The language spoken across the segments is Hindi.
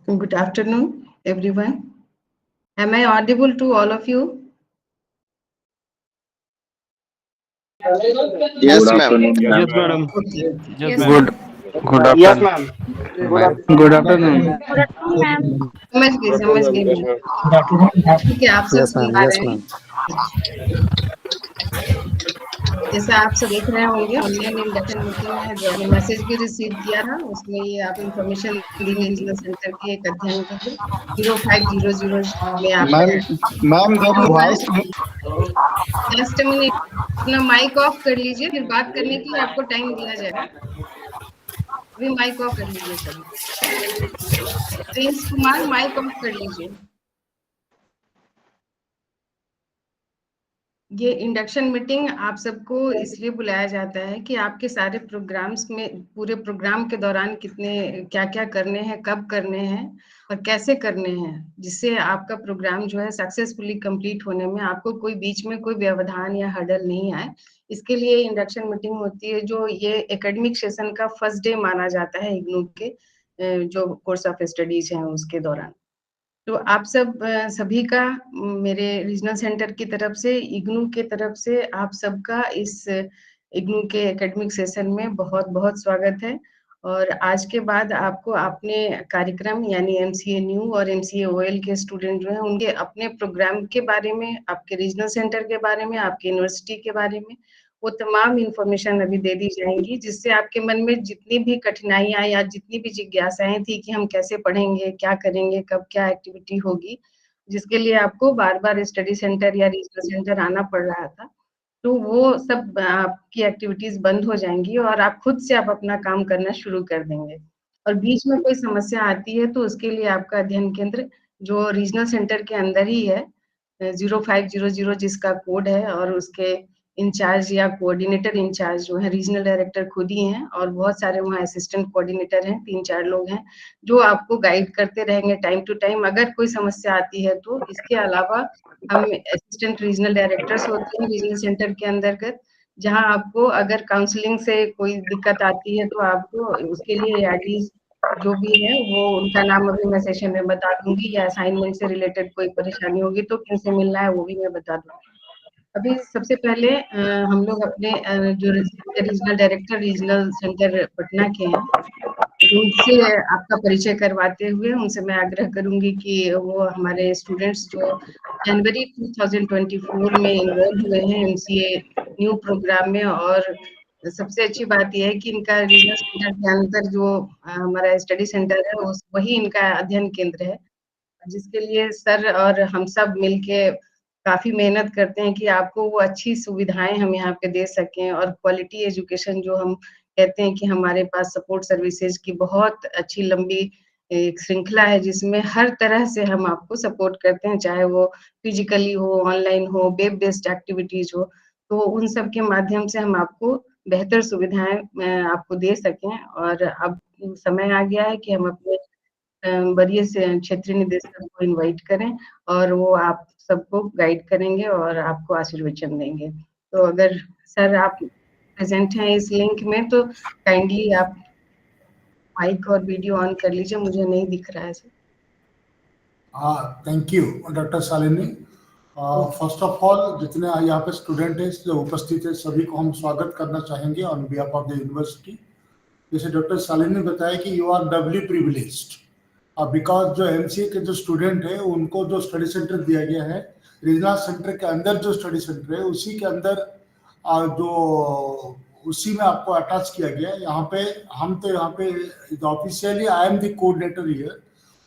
Good afternoon, everyone. Am I audible to all of you? Yes, ma'am. Yes, madam. Okay. Yes, Yes, madam. Good Yes, afternoon. ma'am. Good afternoon. Good afternoon, ma'am. समझ गई मैं। ठीक है, आप सब Yes, सुन ma'am. पा Yes, रहे हैं? ma'am. जैसा आप सब देख रहे होंगे, ऑनलाइन इंडक्शन मीटिंग है, जो आपने मैसेज भी रिसीव किया था, उसमें ये आप इंफॉर्मेशन दी रीजनल सेंटर के एक अध्ययन केंद्र 0500 में आप मैम जब वॉइस जस्ट मिनट, अपना माइक ऑफ कर लीजिए, फिर बात करने के लिए आपको टाइम दिया जाएगा। अभी माइक ऑफ कर लीजिए सभी। प्रिंस कुमार, माइक ऑफ कर लीजिए। ये इंडक्शन मीटिंग आप सबको इसलिए बुलाया जाता है कि आपके सारे प्रोग्राम्स में, पूरे प्रोग्राम के दौरान कितने क्या क्या करने हैं, कब करने हैं और कैसे करने हैं, जिससे आपका प्रोग्राम जो है सक्सेसफुली कंप्लीट होने में आपको कोई बीच में कोई व्यवधान या हर्डल नहीं आए। इसके लिए इंडक्शन मीटिंग होती है, जो ये एकेडमिक सेशन का फर्स्ट डे माना जाता है इग्नू के जो कोर्स ऑफ स्टडीज हैं उसके दौरान। तो आप सब सभी का मेरे रीजनल सेंटर की तरफ से, इग्नू के तरफ से आप सबका इस इग्नू के एकेडमिक सेशन में बहुत बहुत स्वागत है। और आज के बाद आपको अपने कार्यक्रम यानी एमसीए न्यू और एमसीए ओएल के स्टूडेंट जो हैं उनके अपने प्रोग्राम के बारे में, आपके रीजनल सेंटर के बारे में, आपकी यूनिवर्सिटी के बारे में वो तमाम इंफॉर्मेशन अभी दे दी जाएंगी, जिससे आपके मन में जितनी भी कठिनाइयां या जितनी भी जिज्ञासाएं थी कि हम कैसे पढ़ेंगे, क्या करेंगे, कब क्या एक्टिविटी होगी, जिसके लिए आपको बार बार स्टडी सेंटर या रीजनल सेंटर आना पड़ रहा था, तो वो सब आपकी एक्टिविटीज बंद हो जाएंगी और आप खुद से आप अपना काम करना शुरू कर देंगे। और बीच में कोई समस्या आती है तो उसके लिए आपका अध्ययन केंद्र जो रीजनल सेंटर के अंदर ही है, 0500 जिसका कोड है, और उसके इंचार्ज या कोऑर्डिनेटर इंचार्ज जो है रीजनल डायरेक्टर खुद ही हैं, और बहुत सारे वहाँ असिस्टेंट कोऑर्डिनेटर हैं, 3-4 लोग हैं जो आपको गाइड करते रहेंगे टाइम टू टाइम अगर कोई समस्या आती है तो। इसके अलावा हम असिस्टेंट रीजनल डायरेक्टर्स होते हैं रीजनल सेंटर के अंतर्गत, जहाँ आपको अगर काउंसलिंग से कोई दिक्कत आती है तो आपको उसके लिए एआरडीज जो भी है वो उनका नाम अभी मैं सेशन में बता दूंगी, या असाइनमेंट से रिलेटेड कोई परेशानी होगी तो किनसे मिलना है वो भी मैं बता दूंगी। अभी सबसे पहले हम लोग अपने जो regional director regional centre Patna के हैं उनसे आपका परिचय करवाते हुए उनसे मैं आग्रह करूंगी कि वो हमारे स्टूडेंट्स जो जनवरी 2024 में इन्वॉल्व हुए हैं एमसीए न्यू प्रोग्राम में, और सबसे अच्छी बात यह है कि इनका रीजनल सेंटर के अंदर जो हमारा स्टडी सेंटर है उस वही इनका अध्ययन केंद्र है, जिसके लिए सर और हम सब मिलके काफी मेहनत करते हैं कि आपको वो अच्छी सुविधाएं हम यहाँ पे दे सकें, और क्वालिटी एजुकेशन जो हम कहते हैं कि हमारे पास सपोर्ट सर्विसेज की बहुत अच्छी लंबी एक श्रृंखला है, जिसमें हर तरह से हम आपको सपोर्ट करते हैं, चाहे वो फिजिकली हो, ऑनलाइन हो, वेब बेस्ड एक्टिविटीज हो, तो उन सब के माध्यम से हम आपको बेहतर सुविधाएं आपको दे सकें। और अब समय आ गया है कि हम अपने वरीय से क्षेत्रीय निदेशक को इनवाइट करें और वो आप सबको गाइड करेंगे और आपको आशीर्वचन देंगे। तो अगर सर आप प्रेजेंट हैं इस लिंक में तो काइंडली आप माइक और वीडियो ऑन कर लीजिए, मुझे नहीं दिख रहा है sir. Thank you doctor Shalini. First of all जितने यहाँ पे स्टूडेंट हैं जो उपस्थित है सभी को हम स्वागत करना चाहेंगे on behalf of the university. जैसे डॉक्टर शालिनी ने बताया कि you are Dabali privileged because जो एमसीए के जो स्टूडेंट है उनको जो स्टडी सेंटर दिया गया है, रीजनल सेंटर के अंदर जो स्टडी सेंटर है उसी के अंदर जो उसी में आपको अटैच किया गया है। यहाँ पे हम तो यहाँ पे officially I am the coordinator here,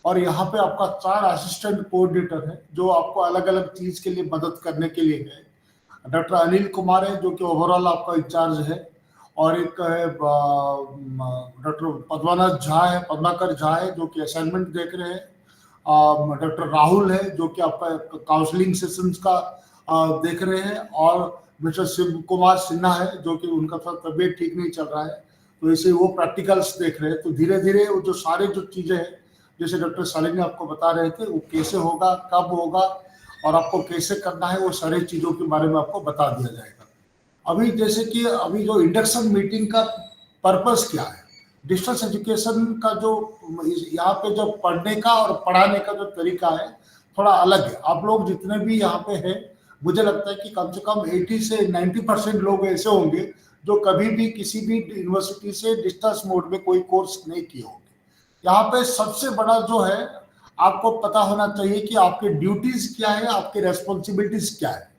और यहाँ पे आपका 4 असिस्टेंट कोऑर्डिनेटर है जो आपको अलग अलग चीज के लिए मदद करने के लिए है। डॉक्टर अनिल कुमार है जो कि ओवरऑल आपका इंचार्ज है, और एक है डॉक्टर पद्माकर झा है जो कि असाइनमेंट देख रहे हैं। डॉक्टर राहुल है जो कि आपका काउंसलिंग सेशंस का देख रहे हैं, और मिस्टर शिव कुमार सिन्हा है जो कि उनका तबीयत ठीक नहीं चल रहा है, तो इसे वो प्रैक्टिकल्स देख रहे हैं। तो धीरे धीरे वो जो सारे जो चीज़ें हैं जैसे डॉक्टर शालिनी आपको बता रहे थे वो कैसे होगा, कब होगा और आपको कैसे करना है, वो सारी चीज़ों के बारे में आपको बता दिया जाएगा। अभी जैसे कि अभी जो इंडक्शन मीटिंग का पर्पस क्या है, डिस्टेंस एजुकेशन का जो यहाँ पे जो पढ़ने का और पढ़ाने का जो तरीका है थोड़ा अलग है। आप लोग जितने भी यहाँ पे हैं, मुझे लगता है कि कम से कम 80 से 90% लोग ऐसे होंगे जो कभी भी किसी भी यूनिवर्सिटी से डिस्टेंस मोड में कोई कोर्स नहीं किए होंगे। यहाँ पे सबसे बड़ा जो है, आपको पता होना चाहिए कि आपके ड्यूटीज क्या है, आपके रेस्पॉन्सिबिलिटीज क्या है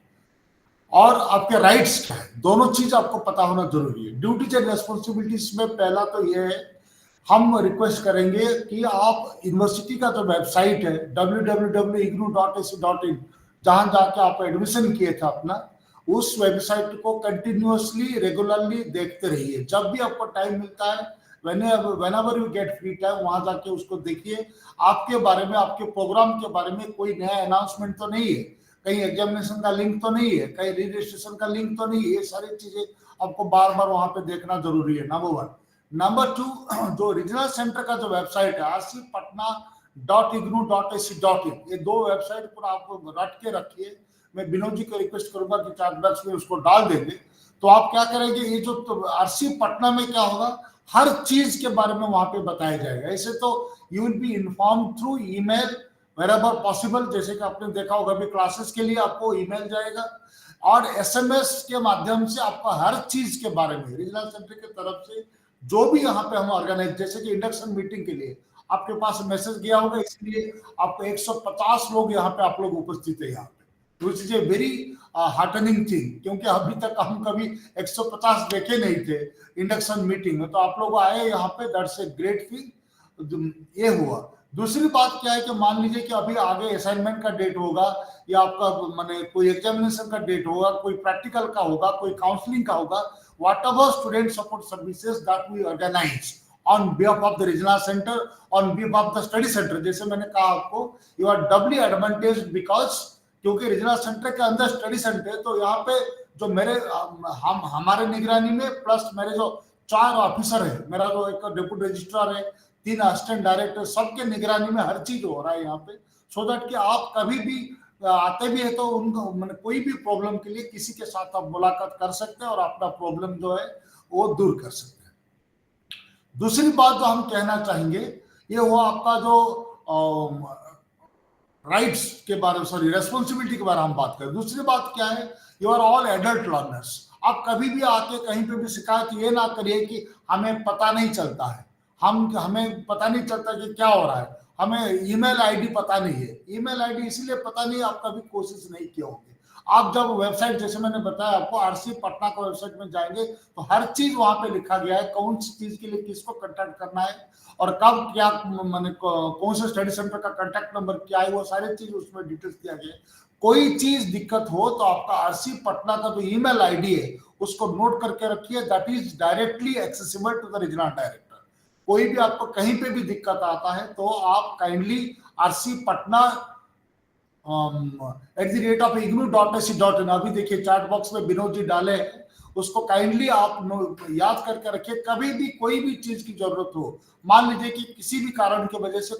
और आपके राइट्स क्या है। दोनों चीज आपको पता होना जरूरी है। ड्यूटीज एंड रेस्पॉन्सिबिलिटीज में पहला तो ये है, हम रिक्वेस्ट करेंगे कि आप यूनिवर्सिटी का जो वेबसाइट है www.ignu.ac.in, जहां जाके आप एडमिशन किए थे अपना, उस वेबसाइट को कंटिन्यूअसली रेगुलरली देखते रहिए। जब भी आपको टाइम मिलता है, whenever you get free time, वहां जाके उसको देखिए। आपके बारे में, आपके प्रोग्राम के बारे में कोई नया अनाउंसमेंट तो नहीं है, कहीं एग्जामिनेशन का लिंक तो नहीं है, कहीं रजिस्ट्रेशन का लिंक तो नहीं है। ये सारी चीजें आपको बार बार वहां पे देखना जरूरी है, नंबर 1। नंबर 2, जो रीजनल सेंटर का जो वेबसाइट है rcpatna.ignu.ac.in, ये दो वेबसाइट पर आप रट के रखिए। मैं विनोद जी को रिक्वेस्ट करूंगा कि चैट बॉक्स में उसको डाल देंगे। तो आप क्या करेंगे, ये जो आरसी पटना में क्या होगा, हर चीज के बारे में वहां पे बताया जाएगा। ऐसे तो you will be inform through email wherever possible, जैसे कि आपने देखा होगा भी क्लासेस के लिए आपको ईमेल जाएगा, और एसएमएस के माध्यम से आपको हर चीज के बारे में रीजनल सेंटर की तरफ से जो भी यहाँ पे हम ऑर्गेनाइज, जैसे कि इंडक्शन मीटिंग के लिए आपके पास मैसेज गया होगा, इसलिए आपको 150 लोग यहाँ पे आप लोग उपस्थित है यहाँ पे, which is a very heartening thing, क्योंकि अभी तक हम कभी 150 देखे नहीं थे इंडक्शन मीटिंग में। तो आप लोग आए यहाँ पे, दैट्स ए ग्रेट थिंग। ये हुआ। दूसरी बात क्या है कि मान लीजिए कि अभी आगे असाइनमेंट का डेट होगा, या आपका माने कोई एग्जामिनेशन का डेट होगा, कोई प्रैक्टिकल का होगा, कोई काउंसलिंग का होगा, whatever student support services that we organize on behalf of the regional center, on behalf of the study center, जैसे मैंने कहा आपको, you are doubly advantaged because क्योंकि रीजनल सेंटर के अंदर स्टडी सेंटर, तो यहाँ पे जो मेरे हमारे निगरानी में प्लस मेरे जो 4 ऑफिसर है, मेरा जो एक डिप्यूटी रजिस्ट्रार है, 3 असिस्टेंट डायरेक्टर, सबके निगरानी में हर चीज हो रहा है यहाँ पे, सो दैट कि आप कभी भी आते भी है तो उनको मैंने कोई भी प्रॉब्लम के लिए किसी के साथ आप मुलाकात कर सकते हैं और अपना प्रॉब्लम जो है वो दूर कर सकते हैं। दूसरी बात जो हम कहना चाहेंगे, ये हुआ आपका जो राइट्स के बारे में, सॉरी रेस्पॉन्सिबिलिटी के बारे में हम बात करें। दूसरी बात क्या है, you are all adult learners. आप कभी भी आके कहीं पे भी शिकायत ये ना करिए कि हमें पता नहीं चलता है, हमें पता नहीं चलता कि क्या हो रहा है, हमें ईमेल आईडी पता नहीं है। ईमेल आईडी इसलिए पता नहीं, आप कभी कोशिश नहीं किए होंगे। आप जब वेबसाइट, जैसे मैंने बताया आपको, आरसी पटना का वेबसाइट में जाएंगे तो हर चीज वहां पे लिखा गया है, कौन सी चीज के लिए किसको कांटेक्ट करना है और कब क्या, माने कौन से स्टडी सेंटर का कांटेक्ट नंबर क्या है, वो सारी चीज उसमें डिटेल्स दिया गया है। कोई चीज दिक्कत हो तो आपका आरसी पटना का जो ईमेल आईडी है उसको नोट करके रखिए, that is directly accessible to the regional director. कोई भी आपको कहीं पे भी दिक्कत आता है तो आप काइंडली आरसी पटना @ignu.ac.in, अभी देखिए चैट बॉक्स में विनोद जी डाले, उसको काइंडली आप याद करके रखिए। कभी भी कोई भी चीज की जरूरत हो, मान लीजिए कि किसी भी कारण की वजह से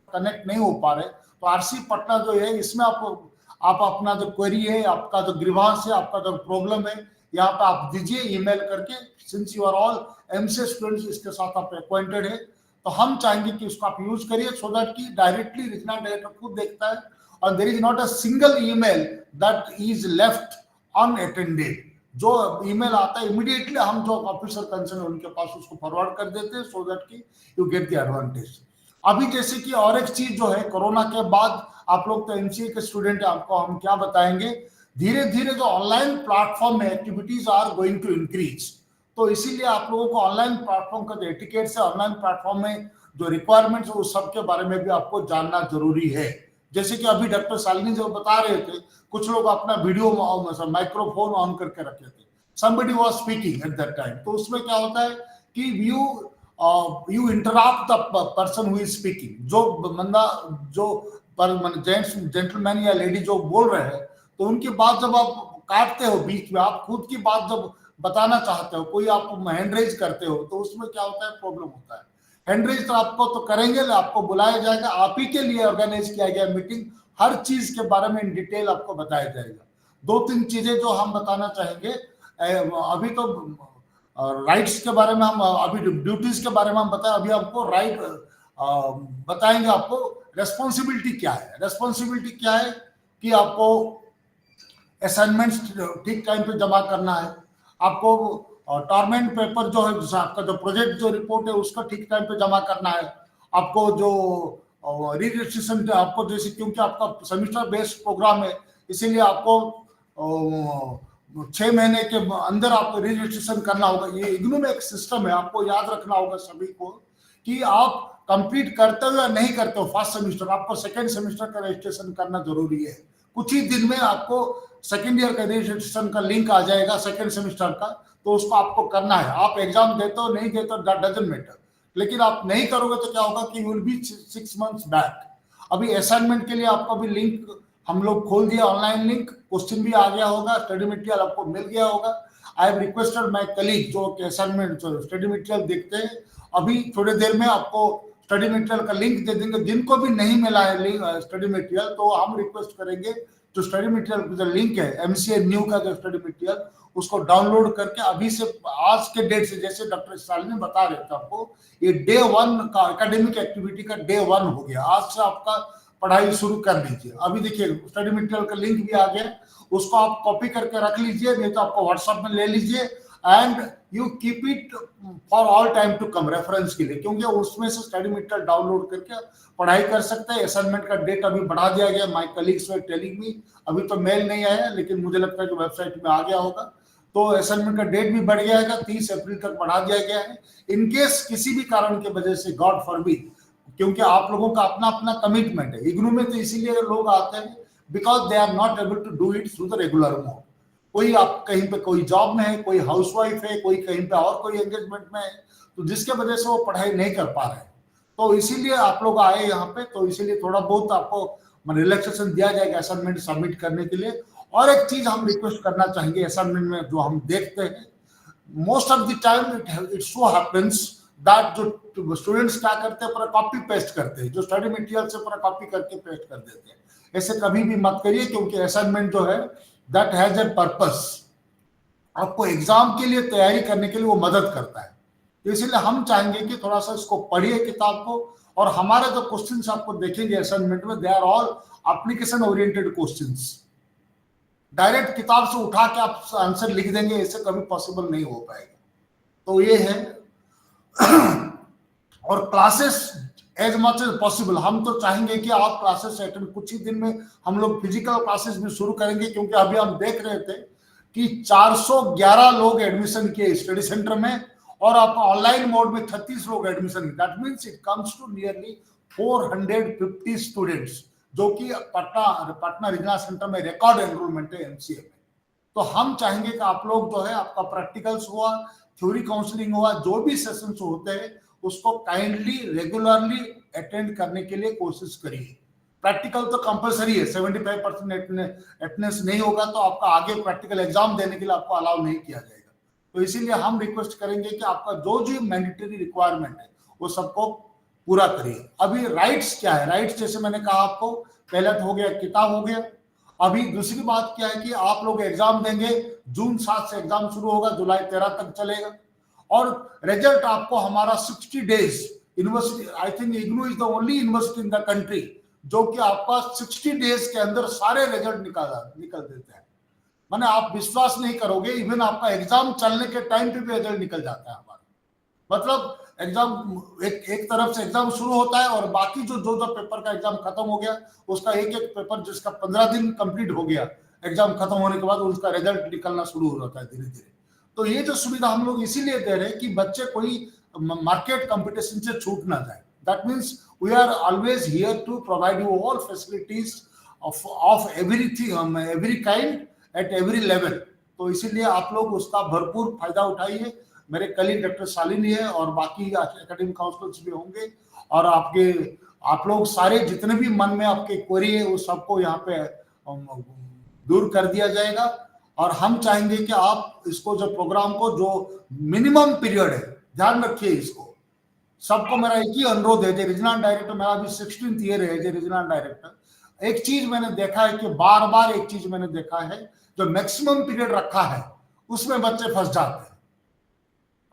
कनेक्ट नहीं हो पा रहे, तो आरसी पटना जो है, इसमें आप अपना जो क्वेरी है, आपका जो ग्रीवांस है, आपका जो प्रॉब्लम है, यहाँ पे आप दीजिए ईमेल करके। Since you are all MCA students, इसके साथ आप एक्वाइंटेड है, तो हम चाहेंगे कि उसको आप यूज करिए, सो दैट कि डायरेक्टली रीजनल डायरेक्टर खुद देखता है और there is not a single email that is left unattended. जो ईमेल आता है इमीडिएटली हम जो ऑफिसर कंसर्न उनके पास उसको फॉरवर्ड कर देते हैं, सो दैट कि यू गेट द एडवांटेज। अभी जैसे कि और एक चीज जो है, कोरोना के बाद आप लोग तो एमसीए के स्टूडेंट है, आपको हम क्या बताएंगे, धीरे धीरे जो ऑनलाइन प्लेटफॉर्म में activities are going to increase. तो इसीलिए आप लोगों को ऑनलाइन प्लेटफॉर्म का जो एटिकेट्स है, ऑनलाइन प्लेटफॉर्म में जो रिक्वायरमेंट्स है, उस सब के बारे में भी आपको जानना जरूरी है। जैसे कि अभी डॉक्टर शालिनी जो बता रहे थे, कुछ लोग अपना वीडियो माइक्रोफोन ऑन करके रखे थे, somebody was speaking at that time, तो उसमें क्या होता है कि you interrupt the person who is speaking। जो बंदा, जो जेंटलमैन या लेडी जो बोल रहे हैं, तो उनकी बात जब आप काटते हो बीच में, आप खुद की बात जब बताना चाहते हो, कोई आप हैंड रेज करते हो, तो उसमें क्या होता है, प्रॉब्लम होता है। हैंड रेज तो आपको तो करेंगे, आपको बुलाया जाएगा, आप ही के लिए ऑर्गेनाइज किया गया मीटिंग, हर चीज के बारे में इन डिटेल आपको बताया जाएगा। 2-3 चीजें जो हम बताना चाहेंगे, अभी तो राइट्स के बारे में हम अभी ड्यूटीज के बारे में हम बताएं, अभी आपको राइट बताएंगे। आपको रेस्पॉन्सिबिलिटी क्या है। रेस्पॉन्सिबिलिटी क्या है कि आपको असाइनमेंट्स ठीक टाइम पे जमा करना है, आपको टॉर्मेंट पेपर जो है, आपका जो प्रोजेक्ट जो रिपोर्ट है उसका ठीक टाइम पे जमा करना है, आपको जो रजिस्ट्रेशन आपको जैसे, क्योंकि आपका सेमिस्टर बेस्ड प्रोग्राम है इसीलिए आपको 6 महीने के अंदर आपको रजिस्ट्रेशन करना होगा। ये इग्नू में एक सिस्टम है, आपको याद रखना होगा सभी को कि आप कंप्लीट करते हो या नहीं करते हो फर्स्ट सेमिस्टर, आपको सेकेंड सेमिस्टर का रजिस्ट्रेशन करना जरूरी है। कुछ ही दिन में आपको सेकेंड ईयर का रजिस्ट्रेशन का लिंक आ जाएगा सेकेंड सेमिस्टर का, तो उसको आपको करना है। आप एग्जाम देते हो नहीं देते हो दैट डजंट मैटर, लेकिन आप नहीं करोगे तो क्या होगा कि you will be 6 months back. अभी असाइनमेंट के लिए आपको अभी लिंक हम लोग खोल दिया, ऑनलाइन लिंक, क्वेश्चन भी आ गया होगा, स्टडी मटेरियल आपको मिल गया होगा। I have requested my colleague जो असाइनमेंट स्टडी मटेरियल देखते हैं, अभी थोड़ी देर में आपको स्टडी मटेरियल का लिंक दे देंगे। जिनको भी नहीं मिला है स्टडी मटेरियल तो हम रिक्वेस्ट करेंगे जो स्टडी मटेरियल जो लिंक है एमसीए न्यू का जो स्टडी मटेरियल उसको डाउनलोड करके अभी से आज के डेट से, जैसे डॉक्टर सालिनी बता रहे थे आपको, ये डे 1 का एकेडमिक एक्टिविटी का डे 1 हो गया। आज से आपका पढ़ाई शुरू कर लीजिए। अभी देखिए स्टडी मटेरियल का लिंक भी आ गया, उसको आप कॉपी करके रख लीजिए, नहीं तो आपको व्हाट्सएप में ले लीजिए and you keep it for all time to come reference के लिए, क्योंकि उसमें से स्टडी मटेरियल डाउनलोड करके पढ़ाई कर सकते हैं। असाइनमेंट का डेट अभी बढ़ा दिया गया, my colleagues were telling me, अभी तो मेल नहीं आया लेकिन मुझे लगता है कि वेबसाइट में आ गया होगा। तो असाइनमेंट का डेट भी बढ़ गया है, 30 अप्रैल तक बढ़ा दिया गया है। इनकेस किसी भी कारण की वजह से, गॉड फॉरबिड, क्योंकि आप लोगों का अपना अपना कमिटमेंट है इग्नू में, तो इसीलिए लोग आते हैं because they are not able to do it through the regular mode. कोई आप कहीं पे कोई जॉब में है, कोई हाउसवाइफ है, कोई कहीं पे और कोई एंगेजमेंट में है, तो जिसके वजह से वो पढ़ाई नहीं कर पा रहे, तो इसीलिए आप लोग आए यहाँ पे। तो इसीलिए थोड़ा बहुत आपको रिलैक्सेशन दिया जाएगा असाइनमेंट सबमिट करने के लिए। और एक चीज हम रिक्वेस्ट करना चाहेंगे असाइनमेंट में जो हम देखते हैं, most of the time it so happens that जो स्टूडेंट्स क्या करते हैं, पूरा कॉपी पेस्ट करते हैं, जो स्टडी मटेरियल से पूरा कॉपी करके पेस्ट कर देते हैं। ऐसे कभी भी मत करिए, क्योंकि असाइनमेंट जो है दैट हैज ए पर्पस, आपको एग्जाम के लिए तैयारी करने के लिए वो मदद करता है। तो इसलिए हम चाहेंगे कि थोड़ा सा इसको पढ़िए किताब को, और हमारे जो क्वेश्चंस आपको देखेंगे असाइनमेंट में, they are all application oriented questions. Direct किताब से उठा के आप आंसर लिख देंगे, ऐसे कभी पॉसिबल नहीं हो पाएगा। तो ये है। और classes as much as possible हम तो चाहेंगे कि आप क्लासेस अटेंड, कुछ ही दिन में हम लोग फिजिकल क्लासेस भी शुरू करेंगे, क्योंकि अभी हम देख रहे थे कि 411 लोग एडमिशन किए स्टडी सेंटर में, और आप ऑनलाइन मोड में 36 लोग admission. That means it comes to nearly 450 students, जो कि पटना रीजनल सेंटर में रिकॉर्ड एनरोलमेंट है एमसीए में। तो हम चाहेंगे कि आप लोग जो है, आपका प्रैक्टिकल्स हुआ, थ्योरी काउंसलिंग हुआ, जो भी सेशंस होते हैं उसको काइंडली रेगुलरली अटेंड करने के लिए कोशिश करिए। प्रैक्टिकल तो कंपलसरी है, 75% अटेंडेंस नहीं होगा तो आपका आगे प्रैक्टिकल एग्जाम देने के लिए आपको अलाउ नहीं किया जाएगा। तो इसीलिए हम रिक्वेस्ट करेंगे कि आपका जो मैंडेटरी रिक्वायरमेंट है वो सबको पूरा करिए। अभी राइट्स क्या है, राइट्स जैसे मैंने कहा आपको, पहला तो हो गया किताब हो गया। अभी दूसरी बात क्या है कि आप लोग एग्जाम देंगे, जून 7 से एग्जाम शुरू होगा, जुलाई 13 तक चलेगा, और रिजल्ट आपको हमारा 60 days university, I think IGNOU is the only university in the country जो कि आपका 60 डेज के अंदर सारे रिजल्ट निकल देते हैं। माने आप विश्वास नहीं करोगे, इवन आपका एग्जाम चलने के टाइम पे भी रिजल्ट निकल जाता है हमारा। मतलब एग्जाम एक तरफ से एग्जाम शुरू होता है, और बाकी जो पेपर का एग्जाम खत्म हो गया उसका एक पेपर जिसका 15 दिन कंप्लीट हो गया एग्जाम खत्म होने के बाद, उसका रिजल्ट निकलना शुरू हो जाता है धीरे धीरे। तो ये जो सुविधा हम लोग इसीलिए दे रहे हैं कि बच्चे कोई मार्केट कंपटीशन से छूट ना जाए। That means we are always here to provide you all facilities of everything, every kind at every level. तो इसीलिए आप लोग उसका भरपूर फायदा उठाइए। मेरे कलीग डॉक्टर शालिनी है और बाकी एकेडमिक काउंसलर्स भी होंगे, और आप लोग सारे जितने भी मन में आपके क्वेरी है वो सबको यहाँ पे दूर कर दिया जाएगा। और हम चाहेंगे कि आप इसको जो प्रोग्राम को जो मिनिमम पीरियड है, ध्यान रखिए इसको। सबको मेरा एक ही अनुरोध है, रीजनल डायरेक्टर, मेरा अभी 16th ईयर है रीजनल डायरेक्टर। एक चीज मैंने देखा है कि बार बार एक चीज मैंने देखा है, जो मैक्सिमम पीरियड रखा है उसमें बच्चे फंस जाते हैं।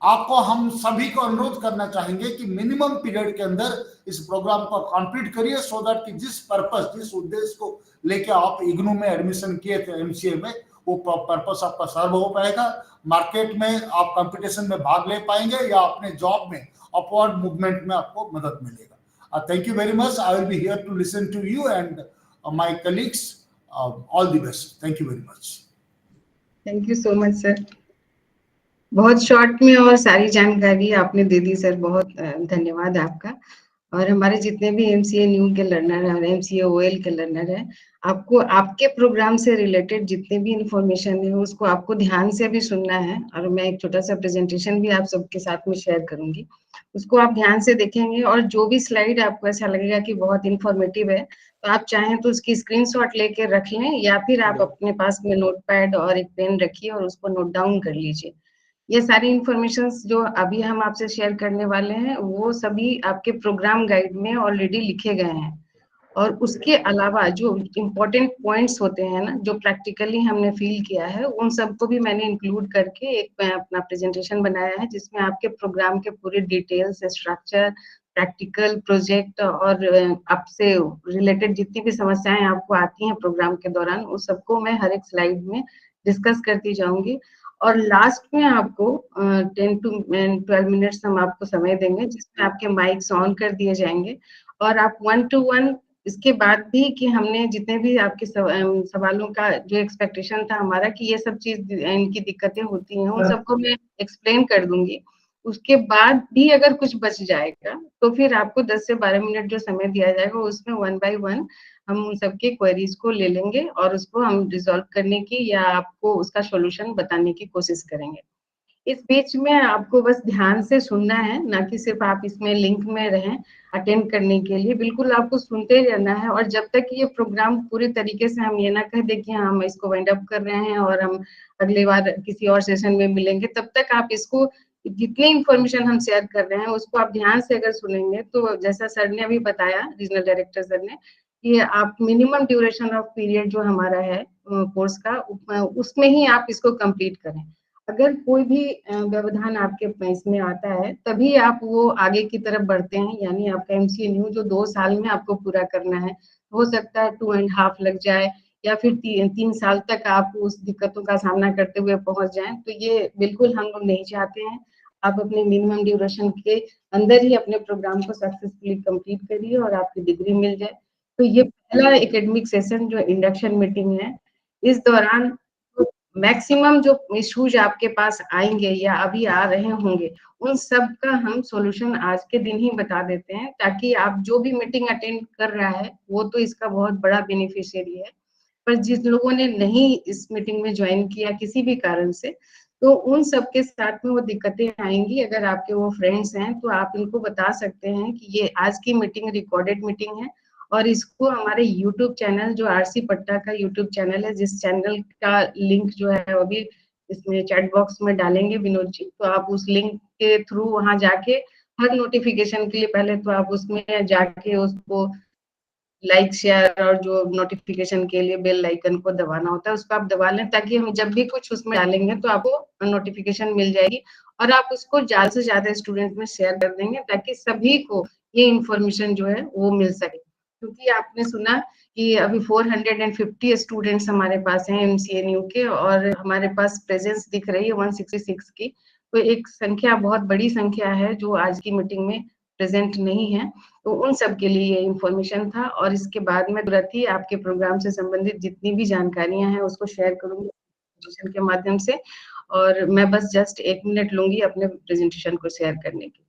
आपको हम सभी को अनुरोध करना चाहेंगे कि मिनिमम पीरियड के अंदर इस प्रोग्राम को कंप्लीट करिए, सो दैट कि जिस उद्देश्य को लेके आप इग्नू में एडमिशन किए थे एमसीए में, वो पर्पस आपका सर्व हो पाएगा। मार्केट में आप कंपटीशन में भाग ले पाएंगे या अपने जॉब में अपवर्ड मूवमेंट में आपको मदद मिलेगा। Thank you very much. I will be here to listen to you and my colleagues. All the best. Thank you very much. Thank you so much sir. बहुत शॉर्ट में और सारी जानकारी आपने दे दी सर, बहुत धन्यवाद आपका। और हमारे जितने भी एमसीए न्यू के लर्नर हैं और एमसीए ओएल के लर्नर हैं, आपको आपके प्रोग्राम से रिलेटेड जितने भी इंफॉर्मेशन है उसको आपको ध्यान से भी सुनना है। और मैं एक छोटा सा प्रेजेंटेशन भी आप सबके साथ में शेयर करूंगी, उसको आप ध्यान से देखेंगे। और जो भी स्लाइड आपको ऐसा लगेगा कि बहुत इंफॉर्मेटिव है, तो आप चाहें तो उसकी स्क्रीनशॉट लेके रख लें, या फिर आप अपने पास में नोटपैड और एक पेन रखिए और उसको नोट डाउन कर लीजिए। ये सारी इंफॉर्मेशंस जो अभी हम आपसे शेयर करने वाले हैं वो सभी आपके प्रोग्राम गाइड में ऑलरेडी लिखे गए हैं। और उसके अलावा जो इम्पोर्टेंट पॉइंट्स होते हैं ना, जो प्रैक्टिकली हमने फील किया है, उन सबको भी मैंने इंक्लूड करके एक मैं अपना प्रेजेंटेशन बनाया है, जिसमें आपके प्रोग्राम के पूरे डिटेल्स, स्ट्रक्चर, प्रैक्टिकल प्रोजेक्ट और आपसे रिलेटेड जितनी भी समस्याएं आपको आती हैं प्रोग्राम के दौरान, उस सबको मैं हर एक स्लाइड में डिस्कस करती जाऊंगी। और लास्ट में आपको 10 to 12 मिनट्स हम आपको समय देंगे, जिसमें आपके माइक्स ऑन कर दिए जाएंगे और आप 1 to 1 इसके बाद भी कि हमने जितने भी आपके सवालों का जो एक्सपेक्टेशन था हमारा कि ये सब चीज इनकी दिक्कतें होती हैं, उन सबको मैं एक्सप्लेन कर दूंगी। उसके बाद भी अगर कुछ बच जाएगा तो फिर आपको 10 से 12 मिनट जो समय दिया जाएगा उसमें 1 by 1 हम उन सबके क्वेरीज को ले लेंगे और उसको हम रिजॉल्व करने की या आपको उसका सॉल्यूशन बताने की कोशिश करेंगे। इस बीच में आपको बस ध्यान से सुनना है, ना कि सिर्फ आप इसमें लिंक में रहें अटेंड करने के लिए। बिल्कुल आपको सुनते रहना है। और जब तक ये प्रोग्राम पूरी तरीके से हम ये ना कह दें कि हम इसको वाइंड अप कर रहे हैं और हम अगली बार किसी और सेशन में मिलेंगे, तब तक आप इसको जितने इंफॉर्मेशन हम शेयर कर रहे हैं उसको आप ध्यान से अगर सुनेंगे, तो जैसा सर ने अभी बताया, रीजनल डायरेक्टर सर ने, कि आप मिनिमम ड्यूरेशन ऑफ पीरियड जो हमारा है कोर्स का, उसमें ही आप इसको कंप्लीट करें। अगर कोई भी व्यवधान आपके इसमें आता है, तभी आप वो आगे की तरफ बढ़ते हैं। यानी आपका एमसीए न्यू जो 2 साल में आपको पूरा करना है, हो सकता है 2.5 लग जाए, या फिर 3 साल तक आप उस दिक्कतों का सामना करते हुए पहुंच जाएं। तो ये बिल्कुल हम लोग नहीं चाहते हैं। आप अपने मिनिमम ड्यूरेशन के अंदर ही अपने प्रोग्राम को सक्सेसफुली कंप्लीट करिए और आपकी डिग्री मिल जाए। तो ये पहला एकेडमिक सेशन जो इंडक्शन मीटिंग है, इस दौरान मैक्सिमम जो इश्यूज आपके पास आएंगे या अभी आ रहे होंगे, उन सब का हम सॉल्यूशन आज के दिन ही बता देते हैं, ताकि आप जो भी मीटिंग अटेंड कर रहा है वो तो इसका बहुत बड़ा बेनिफिशियरी है, पर जिस लोगों ने नहीं इस मीटिंग में ज्वाइन किया किसी भी कारण से, तो उन सबके साथ में वो दिक्कतें आएंगी। अगर आपके वो फ्रेंड्स हैं तो आप इनको बता सकते हैं कि ये आज की मीटिंग रिकॉर्डेड मीटिंग है, और इसको हमारे यूट्यूब चैनल जो आरसी पट्टा का यूट्यूब चैनल है, जिस चैनल का लिंक जो है वो भी इसमें चैट बॉक्स में डालेंगे विनोद जी, तो आप उस लिंक के थ्रू वहां जाके हर नोटिफिकेशन के लिए पहले तो आप उसमें जाके उसको लाइक शेयर और जो नोटिफिकेशन के लिए बेल आइकन को दबाना होता है उसको आप दबा लें, ताकि हम जब भी कुछ उसमें डालेंगे तो आपको नोटिफिकेशन मिल जाएगी और आप उसको ज्यादा से ज्यादा स्टूडेंट में शेयर कर देंगे, ताकि सभी को ये इंफॉर्मेशन जो है वो मिल सके। क्योंकि आपने सुना कि अभी 450 स्टूडेंट्स हमारे पास हैं एमसीएनयू के, और हमारे पास प्रेजेंस दिख रही है 166 की। तो एक संख्या, बहुत बड़ी संख्या है जो आज की मीटिंग में प्रेजेंट नहीं है। तो उन सब के लिए ये इन्फॉर्मेशन था। और इसके बाद में तुरंत ही आपके प्रोग्राम से संबंधित जितनी भी जानकारियां हैं उसको शेयर करूंगी प्रेजेंटेशन के माध्यम से। और मैं बस जस्ट 1 मिनट लूंगी अपने प्रेजेंटेशन को शेयर करने की।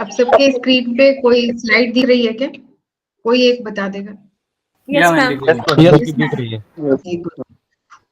आप सबके स्क्रीन पे कोई स्लाइड दिख रही है क्या? कोई एक बता देगा। Yes ma'am. दिख रही है। Okay, good.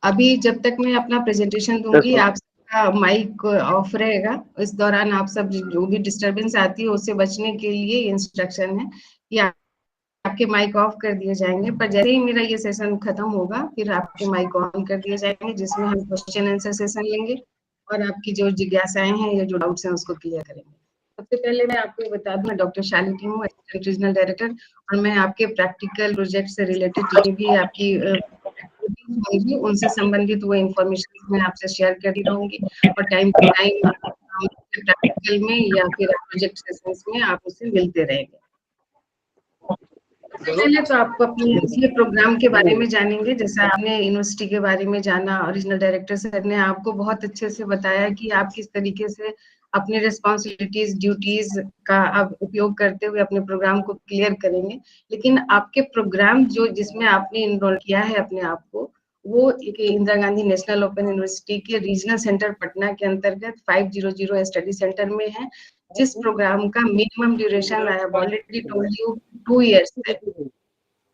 अभी जब तक मैं अपना प्रेजेंटेशन दूंगी आप सबका माइक ऑफ रहेगा। इस दौरान आप सब जो भी डिस्टरबेंस आती है उससे बचने के लिए इंस्ट्रक्शन है कि आपके माइक ऑफ कर दिए जाएंगे, पर जैसे ही मेरा ये सेशन खत्म होगा फिर आपके माइक ऑन कर दिए जाएंगे, जिसमें हम क्वेश्चन आंसर सेशन लेंगे और आपकी जो जिज्ञासाएं हैं या जो डाउट्स हैं उसको क्लियर करेंगे। सबसे पहले मैं आपको ये बता दूं, मैं डॉक्टर शालिनी हूँ, असिस्टेंट रीजनल डायरेक्टर, और मैं आपके प्रैक्टिकल प्रोजेक्ट से रिलेटेड जितनी भी आपकी होंगी उनसे संबंधित वो इन्फॉर्मेशन मैं आपसे शेयर करती रहूंगी, और टाइम टू टाइम प्रैक्टिकल में या फिर प्रोजेक्ट सेशंस में आप उससे मिलते रहेंगे। पहले तो आपको अपने इसलिए प्रोग्राम के बारे में जानेंगे। जैसा आपने यूनिवर्सिटी के बारे में जाना, ओरिजिनल डायरेक्टर सर ने आपको बहुत अच्छे से बताया कि आप किस तरीके से अपने रिस्पॉन्सिबिलिटीज ड्यूटीज का आप उपयोग करते हुए अपने प्रोग्राम को क्लियर करेंगे। लेकिन आपके प्रोग्राम जो जिसमें आपने इनरोल किया है अपने आप को, वो एक Indira Gandhi national open university के रीजनल सेंटर पटना के अंतर्गत 500 स्टडी सेंटर में है, जिस प्रोग्राम का minimum duration I have already told you 2 years है,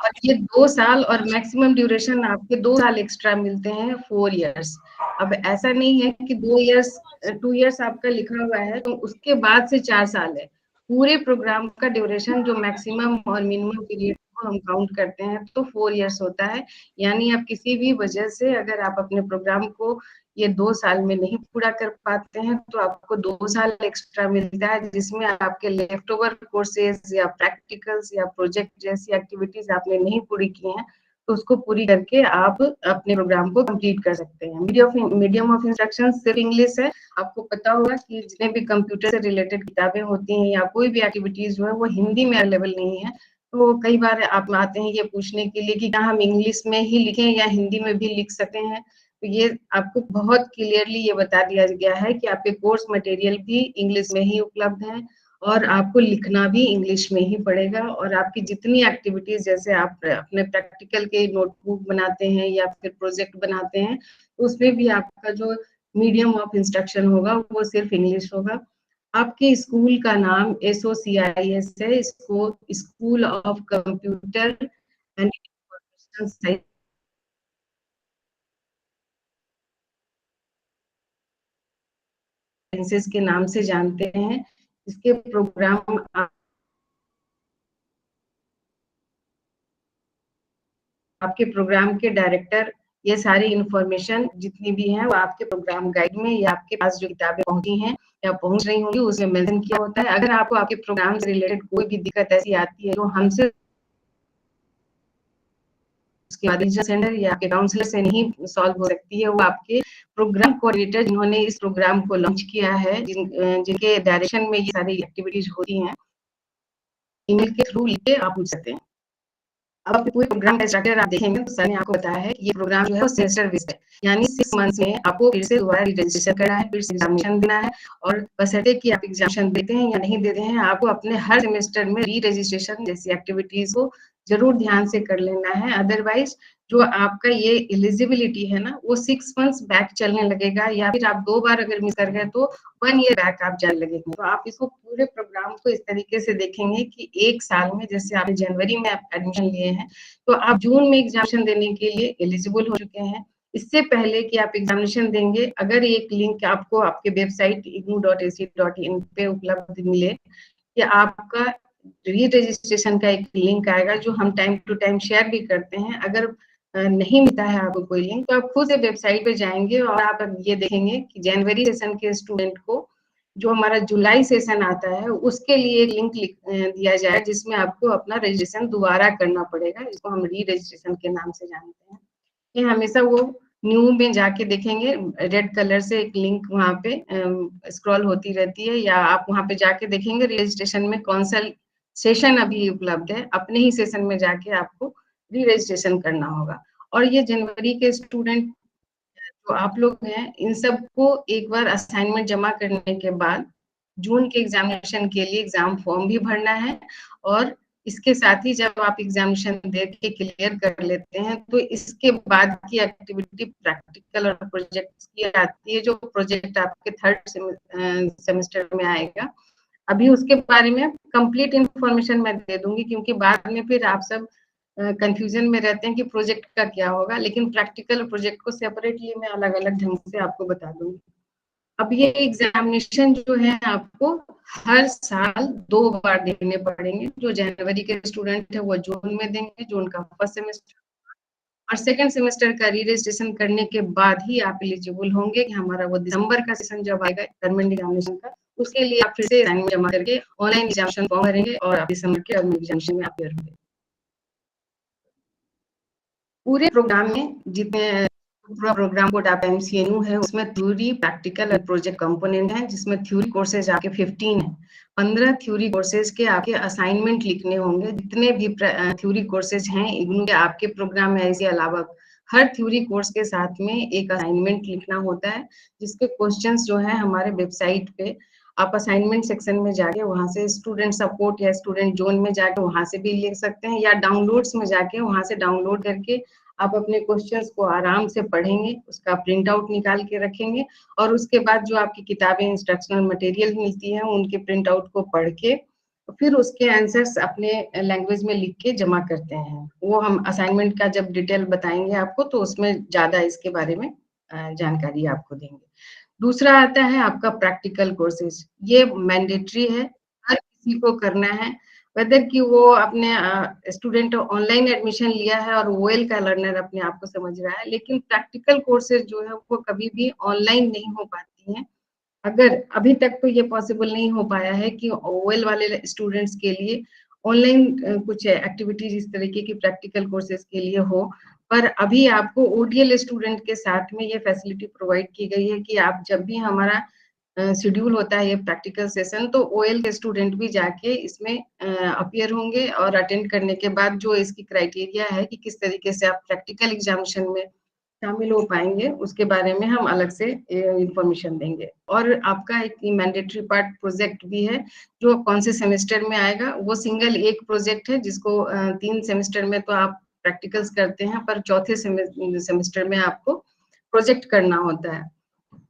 और ये 2 साल और मैक्सिमम ड्यूरेशन आपके 2 साल एक्स्ट्रा मिलते हैं 4 इयर्स। अब ऐसा नहीं है कि 2 इयर्स आपका लिखा हुआ है तो उसके बाद से 4 साल है। पूरे प्रोग्राम का ड्यूरेशन जो मैक्सिमम और मिनिमम पीरियड को हम काउंट करते हैं तो 4 इयर्स होता है। यानी आप किसी भी वजह से अगर आप अपने प्रोग्राम को ये 2 साल में नहीं पूरा कर पाते हैं तो आपको 2 साल एक्स्ट्रा मिलता है, जिसमें आपके लेफ्ट ओवर कोर्सेज या प्रैक्टिकल्स या प्रोजेक्ट जैसी एक्टिविटीज आपने नहीं पूरी की हैं तो उसको पूरी करके आप अपने प्रोग्राम को कंप्लीट कर सकते हैं। मीडियम ऑफ इंस्ट्रक्शन सिर्फ इंग्लिश है। आपको पता होगा कि जितने भी कंप्यूटर से रिलेटेड किताबें होती हैं या कोई भी एक्टिविटीज जो है वो हिंदी में अवेलेबल नहीं है। तो कई बार आप आते हैं ये पूछने के लिए कि क्या हम इंग्लिश में ही लिखें या हिंदी में भी लिख सकते हैं, तो ये आपको बहुत क्लियरली ये बता दिया गया है कि आपके कोर्स मटेरियल भी इंग्लिश में ही उपलब्ध है और आपको लिखना भी इंग्लिश में ही पड़ेगा। और आपकी जितनी एक्टिविटीज, जैसे आप अपने प्रैक्टिकल के नोटबुक बनाते हैं या फिर प्रोजेक्ट बनाते हैं, उसमें भी आपका जो मीडियम ऑफ इंस्ट्रक्शन होगा वो सिर्फ इंग्लिश होगा। आपके स्कूल का नाम SOCIS है, इसको school of computer and information sciences के नाम से जानते हैं। इसके प्रोग्राम आपके प्रोग्राम के डायरेक्टर ये सारी इंफॉर्मेशन जितनी भी है वो आपके प्रोग्राम गाइड में या आपके पास जो किताबें पहुंची हैं या पहुंच रही होंगी उसमें मेंशन किया होता है। अगर आपको आपके प्रोग्राम से रिलेटेड कोई भी दिक्कत ऐसी आती है जो हमसे उसके बाद सेंटर या आपके काउंसलर से नहीं सॉल्व हो सकती है, वो आपके प्रोग्राम कोऑर्डिनेटर जिन्होंने इस प्रोग्राम को लॉन्च किया है, जिनके डायरेक्शन में ये सारी एक्टिविटीज होती हैं, ईमेल के थ्रू लिख के आप पूछ सकते हैं। अब आपके पूरे प्रोग्राम का स्ट्रक्चर आप देखेंगे तो सर ने आपको बताया है कि ये प्रोग्राम जो है वो सेमेस्टर बेस्ड है, यानी 6 मंथ्स में आपको फिर से दोबारा रजिस्ट्रेशन करना है, फिर से एग्जामिनेशन देना है, और बशर्ते कि आप एग्जामिनेशन देते हैं या नहीं देते हैं, आपको अपने हर सेमेस्टर में री रजिस्ट्रेशन जैसी एक्टिविटीज को जरूर ध्यान से कर लेना है। अदरवाइज जो आपका ये एलिजिबिलिटी है ना वो 6 मंथ्स बैक चलने लगेगा, या फिर आप 2 बार अगर मिस कर गए तो 1 ईयर बैक आप जाने लगेंगे। तो आप इसको पूरे प्रोग्राम को इस तरीके से देखेंगे कि 1 साल में, जैसे आपने जनवरी में एडमिशन लिए हैं तो आप जून में एग्जामिनेशन देने के लिए एलिजिबल हो चुके हैं। इससे पहले कि आप एग्जामिनेशन देंगे, अगर एक लिंक आपको आपके वेबसाइट ignu.ac.in पे उपलब्ध मिले कि आपका री रजिस्ट्रेशन का एक लिंक आएगा जो हम टाइम टू टाइम शेयर भी करते हैं, अगर नहीं मिलता है आपको कोई लिंक तो आप खुद से वेबसाइट पे जाएंगे और आप ये देखेंगे कि जनवरी सेशन के स्टूडेंट को जो हमारा जुलाई सेशन आता है उसके लिए एक लिंक दिया जाए जिसमें आपको अपना रजिस्ट्रेशन दोबारा करना पड़ेगा। इसको हम री रजिस्ट्रेशन के नाम से जानते हैं। ये हमेशा वो न्यू में जाके देखेंगे, रेड कलर से एक लिंक वहाँ पे स्क्रॉल होती रहती है, या आप वहाँ पे जाके देखेंगे रजिस्ट्रेशन में कौन सा सेशन अभी उपलब्ध है, अपने ही सेशन में जाके आपको री रजिस्ट्रेशन करना होगा। और ये जनवरी के स्टूडेंट जो आप लोग हैं इन सबको एक बार असाइनमेंट जमा करने के बाद जून के एग्जामिनेशन के लिए एग्जाम फॉर्म भी भरना है, और इसके साथ ही जब आप एग्जामिनेशन दे के क्लियर कर लेते हैं तो इसके बाद की एक्टिविटी प्रैक्टिकल और प्रोजेक्ट की आती है। जो प्रोजेक्ट आपके 3rd सेमेस्टर में आएगा अभी उसके बारे में कंप्लीट इंफॉर्मेशन मैं दे दूंगी, क्योंकि बाद में फिर आप सब कंफ्यूजन में रहते हैं कि प्रोजेक्ट का क्या होगा, लेकिन प्रैक्टिकल प्रोजेक्ट को सेपरेटली मैं अलग अलग ढंग से आपको बता दूंगी। अब ये एग्जामिनेशन जो है आपको हर साल 2 बार देने पड़ेंगे। जो जनवरी के स्टूडेंट है वो जून में देंगे, जून का फर्स्ट सेमेस्टर, और सेकंड सेमेस्टर का री रजिस्ट्रेशन करने के बाद ही आप एलिजिबल होंगे कि हमारा वो दिसंबर का सेशन जब आएगा गवर्नमेंट एग्जामिनेशन का, उसके लिए आप फिर से असाइनमेंट जमा करके ऑनलाइन एग्जामिनेशन फॉर्म भरेंगे और आप दिसंबर के एग्जामिनेशन में अपियर होंगे। पूरे प्रोग्राम में जितने पूरा प्रोग्राम कोड आप MCNU है, उसमें थ्योरी, प्रैक्टिकल और प्रोजेक्ट कंपोनेंट है, जिसमें थ्योरी कोर्सेज आपके 15 है। 15 थ्योरी कोर्सेज के आपके असाइनमेंट लिखने होंगे। जितने भी थ्योरी कोर्सेज हैं इग्नू के आपके प्रोग्राम में, इसके अलावा हर थ्योरी कोर्स के साथ में एक असाइनमेंट लिखना होता है, जिसके क्वेश्चंस जो है हमारे वेबसाइट पे आप असाइनमेंट सेक्शन में जाके वहां से स्टूडेंट सपोर्ट या स्टूडेंट जोन में जाके वहां से भी लिख सकते हैं, या डाउनलोड्स में जाके वहां से डाउनलोड करके आप अपने क्वेश्चंस को आराम से पढ़ेंगे, उसका प्रिंट आउट निकाल के रखेंगे, और उसके बाद जो आपकी किताबें इंस्ट्रक्शनल मटेरियल मिलती हैं उनके प्रिंट आउट को पढ़ के फिर उसके आंसर्स अपने लैंग्वेज में लिख के जमा करते हैं। वो हम असाइनमेंट का जब डिटेल बताएंगे आपको तो उसमें ज्यादा इसके बारे में जानकारी आपको देंगे। दूसरा आता है आपका प्रैक्टिकल कोर्सेज। ये मैंडेटरी है, हर किसी को करना है, वेदर कि वो अपने स्टूडेंट ऑनलाइन एडमिशन लिया है और OL का लर्नर अपने आप को समझ रहा है, लेकिन प्रैक्टिकल कोर्सेज जो है वो कभी भी ऑनलाइन नहीं हो पाती हैं। अगर अभी तक तो ये पॉसिबल नहीं हो पाया है कि OL वाले स्टूडेंट्स के लिए ऑनलाइन कुछ एक्टिविटीज इस तरीके की प्रैक्टिकल कोर्सेज के लिए हो, पर अभी आपको ODL स्टूडेंट के साथ में ये फैसिलिटी प्रोवाइड की गई है कि आप जब भी हमारा शेड्यूल होता है ये प्रैक्टिकल सेशन, तो OL के स्टूडेंट भी जाके इसमें अपीयर होंगे, और अटेंड करने के बाद जो इसकी क्राइटेरिया है कि किस तरीके से आप प्रैक्टिकल एग्जामिनेशन में शामिल हो पाएंगे उसके बारे में हम अलग से इंफॉर्मेशन देंगे। और आपका एक मैंडेटरी पार्ट प्रोजेक्ट भी है जो कौन से सेमेस्टर में आएगा। वो सिंगल एक प्रोजेक्ट है जिसको 3 सेमेस्टर में तो आप प्रैक्टिकल्स करते हैं, पर चौथे सेमेस्टर में आपको प्रोजेक्ट करना होता है।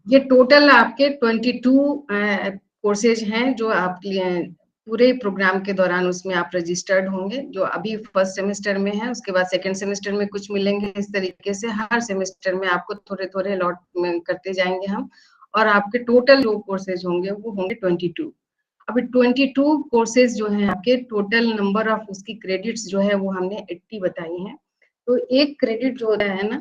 ये टोटल आपके 22 कोर्सेज हैं जो आप पूरे प्रोग्राम के दौरान उसमें आप रजिस्टर्ड होंगे, जो अभी फर्स्ट सेमेस्टर में है, उसके बाद सेकंड सेमेस्टर में कुछ मिलेंगे। इस तरीके से हर सेमेस्टर में आपको थोड़े थोड़े अलॉट करते जाएंगे हम, और आपके टोटल जो कोर्सेज होंगे वो होंगे 22। अभी 22 कोर्सेज जो हैं आपके, टोटल नंबर ऑफ उसकी क्रेडिट्स जो है वो हमने 80 बताई हैं। तो एक क्रेडिट जो होता है ना,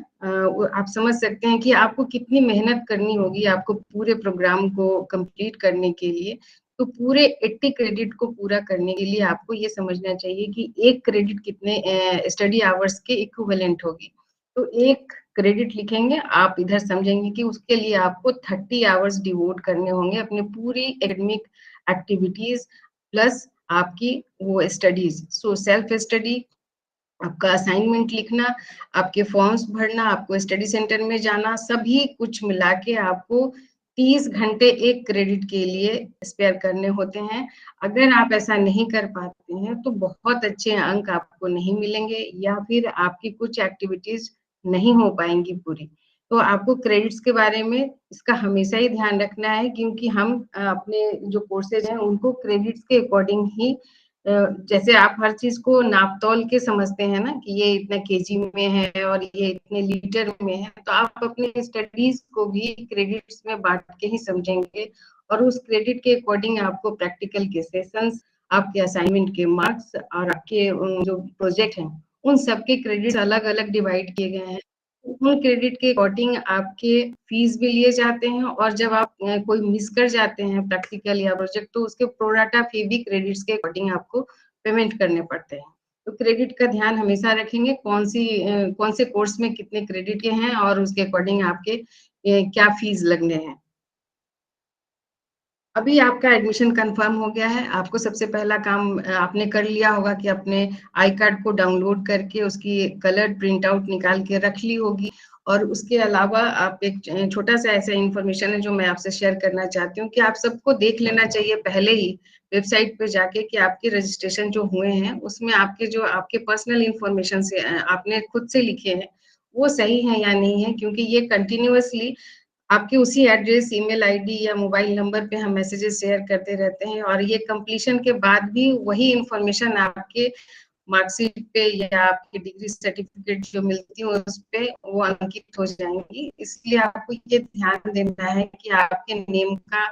वो आप समझ सकते हैं कि आपको कितनी मेहनत करनी होगी आपको पूरे प्रोग्राम को कंप्लीट करने के लिए। तो पूरे 80 क्रेडिट को पूरा करने के लिए आपको ये समझना चाहिए कि एक क्रेडिट कितने स्टडी आवर्स के इक्विवेलेंट होगी। तो एक क्रेडिट लिखेंगे, आप इधर समझेंगे कि उसके लिए आपको 30 आवर्स डिवोट करने होंगे अपनी पूरी एकेडमिक एक्टिविटीज प्लस आपकी वो स्टडीज। सो सेल्फ स्टडी, आपका असाइनमेंट लिखना, आपके फॉर्म्स भरना, आपको स्टडी सेंटर में जाना, सभी कुछ मिला के आपको 30 घंटे एक क्रेडिट के लिए स्पेयर करने होते हैं। अगर आप ऐसा नहीं कर पाते हैं तो बहुत अच्छे अंक आपको नहीं मिलेंगे, या फिर आपकी कुछ एक्टिविटीज नहीं हो पाएंगी पूरी। तो आपको क्रेडिट्स के बारे में इसका हमेशा ही ध्यान रखना है, क्योंकि हम अपने जो कोर्सेज हैं उनको क्रेडिट्स के अकॉर्डिंग ही, जैसे आप हर चीज को नाप तोल के समझते हैं ना कि ये इतना केजी में है और ये इतने लीटर में है, तो आप अपने स्टडीज को भी क्रेडिट्स में बांट के ही समझेंगे, और उस क्रेडिट के अकॉर्डिंग आपको प्रैक्टिकल के सेशंस, आपके असाइनमेंट के मार्क्स और आपके जो प्रोजेक्ट हैं उन सबके क्रेडिट्स अलग अलग डिवाइड किए गए हैं। उन क्रेडिट के अकॉर्डिंग आपके फीस भी लिए जाते हैं, और जब आप कोई मिस कर जाते हैं प्रैक्टिकल या प्रोजेक्ट तो उसके प्रोराटा फी भी क्रेडिट्स के अकॉर्डिंग आपको पेमेंट करने पड़ते हैं। तो क्रेडिट का ध्यान हमेशा रखेंगे, कौन से कोर्स में कितने क्रेडिट के हैं और उसके अकॉर्डिंग आपके क्या फीस लगने हैं। अभी आपका एडमिशन कंफर्म हो गया है। आपको सबसे पहला काम आपने कर लिया होगा कि अपने आई कार्ड को डाउनलोड करके उसकी कलर प्रिंट आउट निकाल के रख ली होगी, और उसके अलावा आप एक छोटा सा ऐसा इंफॉर्मेशन है जो मैं आपसे शेयर करना चाहती हूँ कि आप सबको देख लेना चाहिए पहले ही वेबसाइट पे जाके कि आपके रजिस्ट्रेशन जो हुए हैं उसमें आपके जो आपके पर्सनल इंफॉर्मेशन से आपने खुद से लिखे हैं वो सही है या नहीं है, क्योंकि ये कंटिन्यूअसली आपके उसी एड्रेस, ईमेल आईडी या मोबाइल नंबर पे हम मैसेजेस शेयर करते रहते हैं, और ये कंप्लीशन के बाद भी वही इंफॉर्मेशन आपके मार्कशीट पे या आपकी डिग्री सर्टिफिकेट जो मिलती है उस पे वो अंकित हो जाएंगी। इसलिए आपको ये ध्यान देना है कि आपके नेम का,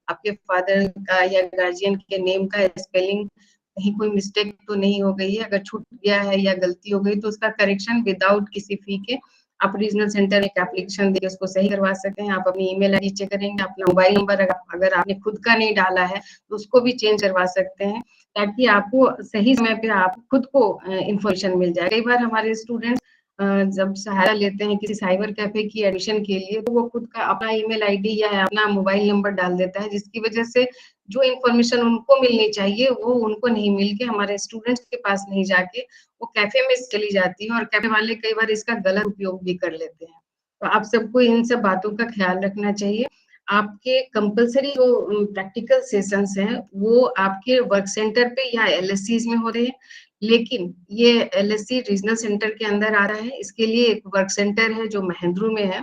आपके फादर का या गार्जियन के नेम का स्पेलिंग कहीं कोई मिस्टेक तो नहीं हो गई है। अगर छूट गया है या गलती हो गई तो उसका करेक्शन विदाउट किसी फी के आप रीजनल सेंटर में एक एप्लीकेशन देकर उसको सही करवा सकते हैं। आप अपनी ईमेल आईडी चेक करेंगे, अपना मोबाइल नंबर अगर आपने खुद का नहीं डाला है तो उसको भी चेंज करवा सकते हैं, ताकि आपको सही समय पे आप खुद को इंफॉर्मेशन मिल जाए। कई बार हमारे स्टूडेंट्स जब सहारा लेते हैं किसी साइबर कैफे की एडमिशन के लिए, तो वो खुद का अपना ईमेल आईडी या अपना मोबाइल नंबर डाल देता है, जिसकी वजह से जो इन्फॉर्मेशन उनको मिलनी चाहिए वो उनको नहीं मिल के हमारे स्टूडेंट्स के पास नहीं जाके वो कैफे में चली जाती है, और कैफे वाले कई बार इसका गलत उपयोग भी कर लेते हैं। तो आप सबको इन सब बातों का ख्याल रखना चाहिए। आपके कंपलसरी जो प्रैक्टिकल सेशंस हैं वो आपके वर्क सेंटर पे या एलएससीज में हो रहे हैं, लेकिन ये एलएससी रीजनल सेंटर के अंदर आ रहा है। इसके लिए एक वर्क सेंटर है जो महेंद्रू में है।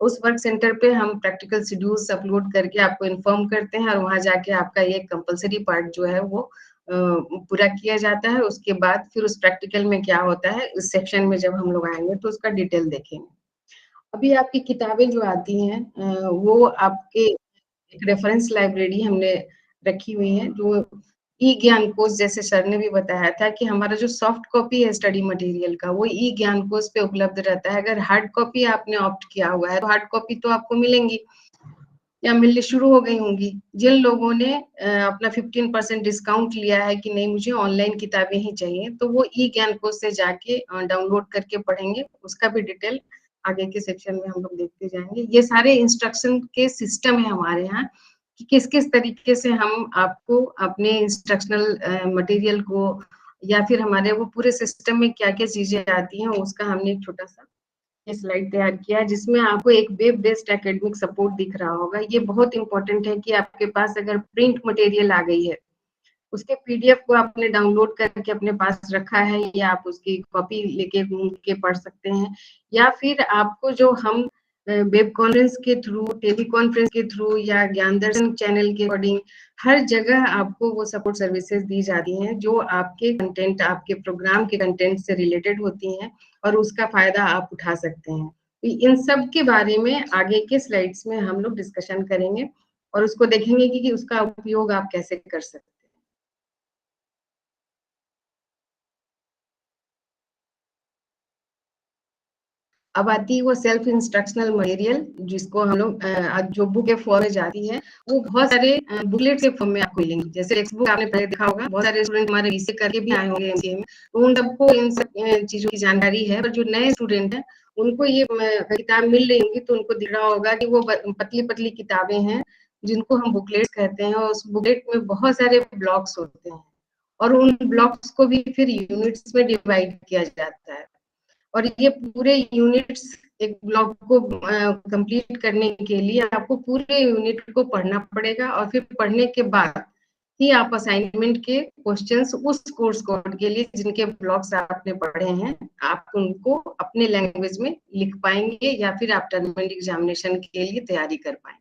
उस वर्क सेंटर पे हम प्रैक्टिकल शेड्यूल्स अपलोड करके आपको इन्फॉर्म करते हैं, और वहां जाके आपका ये कंपलसरी पार्ट जो है वो पूरा किया जाता है। उसके बाद फिर उस प्रैक्टिकल में क्या होता है इस सेक्शन में जब हम लोग आएंगे तो उसका डिटेल देखेंगे। अभी आपकी किताबें जो आती हैं वो आपके एक रेफरेंस लाइब्रेरी हमने रखी हुई है, जो ई ज्ञान कोश, जैसे सर ने भी बताया था कि हमारा जो सॉफ्ट कॉपी है स्टडी मटेरियल का वो ई ज्ञान कोश पे उपलब्ध रहता है। अगर हार्ड कॉपी आपने ऑप्ट किया हुआ है तो हार्ड कॉपी तो आपको मिलेंगी या मिलनी शुरू हो गई होंगी। जिन लोगों ने अपना 15% डिस्काउंट लिया है कि नहीं मुझे ऑनलाइन किताबें ही चाहिए, तो वो ई ज्ञान कोश से जाके डाउनलोड करके पढ़ेंगे। उसका भी डिटेल आगे के सेक्शन में हम लोग देखते जाएंगे। ये सारे इंस्ट्रक्शन के सिस्टम है हमारे यहाँ कि किस किस तरीके से हम आपको अपने इंस्ट्रक्शनल मटेरियल को या फिर हमारे वो पूरे सिस्टम में क्या क्या चीजें आती हैं उसका हमने एक छोटा सा ये स्लाइड तैयार किया, जिसमें आपको एक वेब बेस्ड एकेडमिक सपोर्ट दिख रहा होगा। ये बहुत इंपॉर्टेंट है कि आपके पास अगर प्रिंट मटेरियल आ गई है, उसके पीडीएफ को आपने डाउनलोड करके अपने पास रखा है, या आप उसकी कॉपी लेके घूम के पढ़ सकते हैं, या फिर आपको जो हम वेब कॉन्फ्रेंस के थ्रू, टेली कॉन्फ्रेंस के थ्रू या ज्ञान दर्शन चैनल के अकॉर्डिंग हर जगह आपको वो सपोर्ट सर्विसेज दी जाती हैं जो आपके कंटेंट, आपके प्रोग्राम के कंटेंट से रिलेटेड होती हैं, और उसका फायदा आप उठा सकते हैं। तो इन सब के बारे में आगे के स्लाइड्स में हम लोग डिस्कशन करेंगे और उसको देखेंगे कि उसका उपयोग आप कैसे कर सकते हैं। अब आती है वो सेल्फ इंस्ट्रक्शनल मटेरियल, जिसको हम लोग जो बुक के फॉर्म में जाती है वो बहुत सारे बुकलेट के फॉर्म में आपको मिलेंगे। जैसे टेक्स्ट बुक आपने पहले देखा होगा, बहुत सारे स्टूडेंट हमारे बीसी करके भी आए होंगे एमसीए में, तो उन सबको इन सब चीजों की जानकारी है। पर जो नए स्टूडेंट हैं उनको ये किताब मिल रही होगी तो उनको दिख रहा होगा कि वो पतली पतली किताबें हैं जिनको हम बुकलेट कहते हैं, और उस बुकलेट में बहुत सारे ब्लॉक्स होते हैं, और उन ब्लॉक्स को भी फिर यूनिट्स में डिवाइड किया जाता है। और ये पूरे यूनिट्स, एक ब्लॉक को कंप्लीट करने के लिए आपको पूरे यूनिट को पढ़ना पड़ेगा, और फिर पढ़ने के बाद ही आप असाइनमेंट के क्वेश्चंस उस कोर्स कोड के लिए जिनके ब्लॉक्स आपने पढ़े हैं आप उनको अपने लैंग्वेज में लिख पाएंगे, या फिर आप टर्मिनल एग्जामिनेशन के लिए तैयारी कर पाएंगे।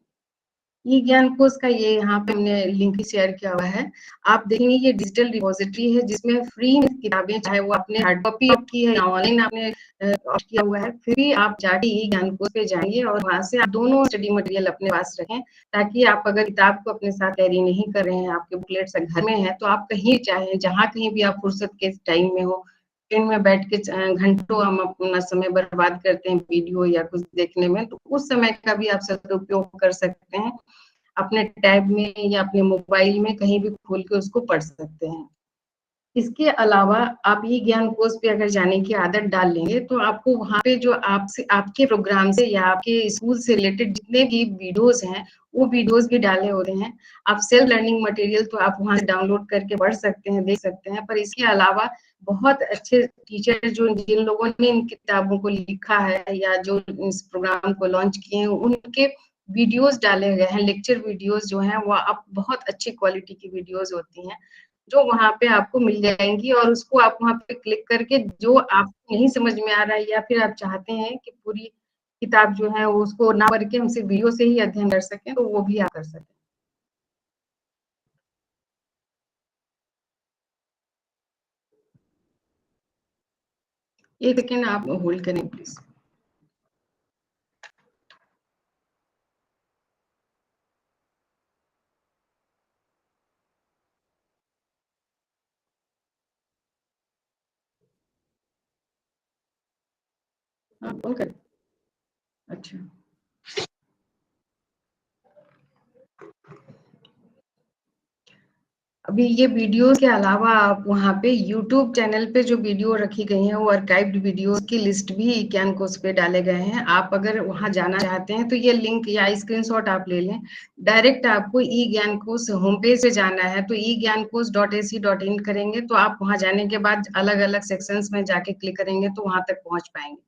ई ज्ञान कोश का ये यहाँ पे हमने लिंक शेयर किया हुआ है। आप देखेंगे ये डिजिटल रिपोजिटरी है जिसमें फ्री किताबें, चाहे वो आपने हार्ड कॉपी की है या ऑनलाइन आपने किया हुआ है, फिर भी आप जाके ई ज्ञान कोश पे जाएंगे और वहां से आप दोनों स्टडी मटेरियल अपने पास रखें, ताकि आप अगर किताब को अपने साथ कैरी नहीं कर रहे हैं, आपके बुकलेट्स घर में है, तो आप कहीं चाहे जहाँ कहीं भी आप फुर्सत के टाइम में हो, ट्रेन में बैठ के घंटों हम अपना समय बर्बाद करते हैं वीडियो या कुछ देखने में, तो उस समय का भी आप सदुपयोग कर सकते हैं। अपने टैब में या अपने मोबाइल में कहीं भी खोल के उसको पढ़ सकते हैं। इसके अलावा आप ई ज्ञान कोश पे अगर जाने की आदत डाल लेंगे तो आपको वहाँ पे जो आपसे, आपके प्रोग्राम से या आपके स्कूल से रिलेटेड जितने भी वीडियोस हैं वो वीडियोस भी डाले होते हैं। आप सेल्फ लर्निंग मटेरियल तो आप वहाँ से डाउनलोड करके पढ़ सकते हैं, देख सकते हैं, पर इसके अलावा बहुत अच्छे टीचर जो जिन लोगों ने इन किताबों को लिखा है या जो इस प्रोग्राम को लॉन्च किए हैं, उनके वीडियोस डाले गए हैं। लेक्चर वीडियोस जो हैं वो आप बहुत अच्छी क्वालिटी की वीडियोस होती हैं जो वहाँ पे आपको मिल जाएंगी, और उसको आप वहाँ पे क्लिक करके जो आपको नहीं समझ में आ रहा है या फिर आप चाहते हैं कि पूरी किताब जो है उसको ना पढ़ के हम सिर्फ वीडियो से ही अध्ययन कर सकें, तो वो भी आप कर सकें। एक सेकेंड आप होल्ड करें प्लीज। आप कॉल करें। अच्छा, अभी ये वीडियो के अलावा आप वहाँ पे YouTube चैनल पे जो वीडियो रखी गई हैं वो आर्काइव्ड वीडियोस की लिस्ट भी ज्ञान कोश पे डाले गए हैं। आप अगर वहाँ जाना चाहते हैं तो ये लिंक या स्क्रीनशॉट आप ले लें। डायरेक्ट आपको ई ज्ञान कोश होम पेज पे जाना है, तो egyankosh.ac.in करेंगे तो आप वहाँ जाने के बाद अलग अलग सेक्शंस में जाके क्लिक करेंगे तो वहाँ तक पहुँच पाएंगे।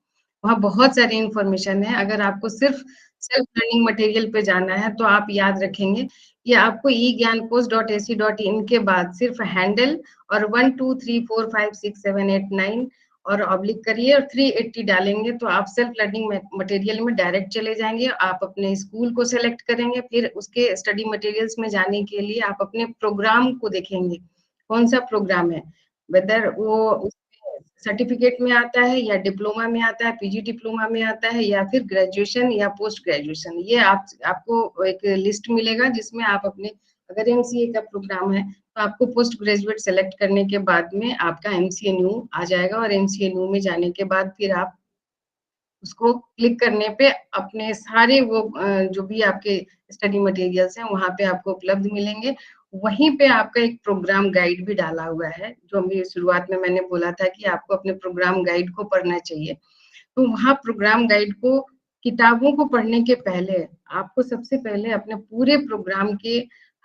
वहाँ बहुत सारी इंफॉर्मेशन है। अगर आपको सिर्फ सेल्फ लर्निंग मटेरियल पे जाना है तो आप याद रखेंगे कि आपको egyankosh.ac.in के बाद सिर्फ हैंडल और 1 2 3 4 5 6 7 8 9 और ऑब्लिक करिए और 380 डालेंगे तो आप सेल्फ लर्निंग मटेरियल में डायरेक्ट चले जाएंगे। आप अपने स्कूल को सेलेक्ट करेंगे, फिर उसके स्टडी मटेरियल्स में जाने के लिए आप अपने प्रोग्राम को देखेंगे, कौन सा प्रोग्राम है, वेदर वो सर्टिफिकेट में आता है या डिप्लोमा में आता है, पीजी डिप्लोमा में आता है या फिर ग्रेजुएशन या पोस्ट ग्रेजुएशन। ये आपको एक लिस्ट मिलेगा जिसमें आप अपने, अगर एमसीए का प्रोग्राम है तो आपको पोस्ट ग्रेजुएट सेलेक्ट करने के बाद में आपका एमसीए न्यू आ जाएगा और एमसीए न्यू में जाने के बाद फिर आप उसको क्लिक करने पे अपने सारे वो जो भी आपके स्टडी मटेरियल्स हैं वहाँ पे आपको उपलब्ध मिलेंगे। वहीं पे आपका एक प्रोग्राम गाइड भी डाला हुआ है, जो अभी शुरुआत में मैंने बोला था कि आपको अपने प्रोग्राम गाइड को पढ़ना चाहिए। तो वहाँ प्रोग्राम गाइड को, किताबों को पढ़ने के पहले आपको सबसे पहले अपने पूरे प्रोग्राम के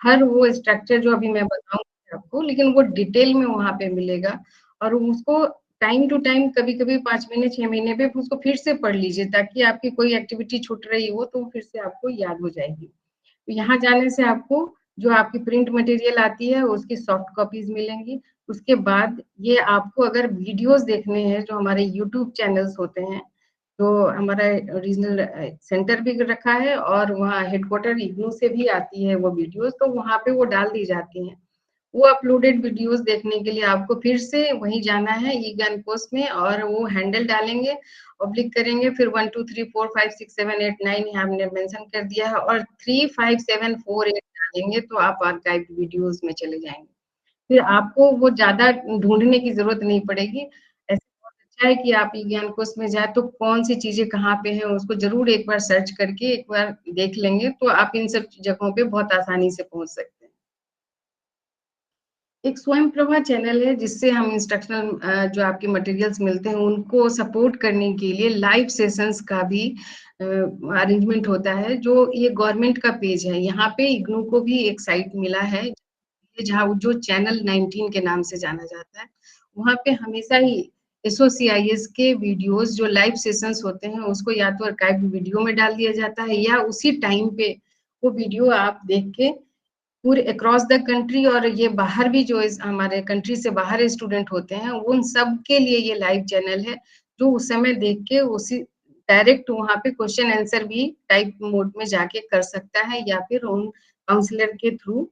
हर वो स्ट्रक्चर जो अभी मैं बताऊंगी आपको, लेकिन वो डिटेल में वहाँ पे मिलेगा और उसको टाइम टू टाइम, कभी कभी 5 महीने 6 महीने पे उसको फिर से पढ़ लीजिए ताकि आपकी कोई एक्टिविटी छूट रही हो तो फिर से आपको याद हो जाएगी। तो यहाँ जाने से आपको जो आपकी प्रिंट मटेरियल आती है उसकी सॉफ्ट कॉपीज मिलेंगी। उसके बाद ये आपको अगर वीडियोस देखने हैं, जो हमारे यूट्यूब चैनल्स होते हैं, तो हमारा रीजनल सेंटर भी रखा है और वहाँ हेडक्वार्टर इग्नू से भी आती है वो वीडियोस, तो वहाँ पे वो डाल दी जाती हैं। वो अपलोडेड वीडियोस देखने के लिए आपको फिर से वहीं जाना है ई ज्ञान कोश में और वो हैंडल डालेंगे, ऑब्लिक करेंगे, फिर 1 2 3 4 5 6 7 8 9 यहाँ हमने मेंशन कर दिया है और 3 5 7 4 8 डालेंगे तो आप आर्काइव वीडियोस में चले जाएंगे। फिर आपको वो ज्यादा ढूंढने की जरूरत नहीं पड़ेगी। ऐसे बहुत अच्छा है कि आप ई ज्ञान कोश में जाए तो कौन सी चीजें कहाँ पे है उसको जरूर एक बार सर्च करके एक बार देख लेंगे तो आप इन सब जगहों पे बहुत आसानी से पहुंच सकते हैं। एक स्वयं प्रभा चैनल है जिससे हम इंस्ट्रक्शनल जो आपके मटेरियल्स मिलते हैं उनको सपोर्ट करने के लिए लाइव सेशंस का भी अरेंजमेंट होता है। जो ये गवर्नमेंट का पेज है, यहाँ पे इग्नू को भी एक साइट मिला है जहाँ जो चैनल 19 के नाम से जाना जाता है। वहाँ पे हमेशा ही एसओसीआईएस के वीडियोस जो लाइव सेशंस होते हैं उसको या तो आर्काइव वीडियो में डाल दिया जाता है या उसी टाइम पे वो वीडियो आप देख के पूरे अक्रॉस द कंट्री और ये बाहर भी जो हमारे कंट्री से बाहर स्टूडेंट होते हैं उन सब के लिए ये लाइव चैनल है, जो उस समय देख के उसी डायरेक्ट वहाँ पे क्वेश्चन आंसर भी टाइप मोड में जाके कर सकता है या फिर उन काउंसलर के थ्रू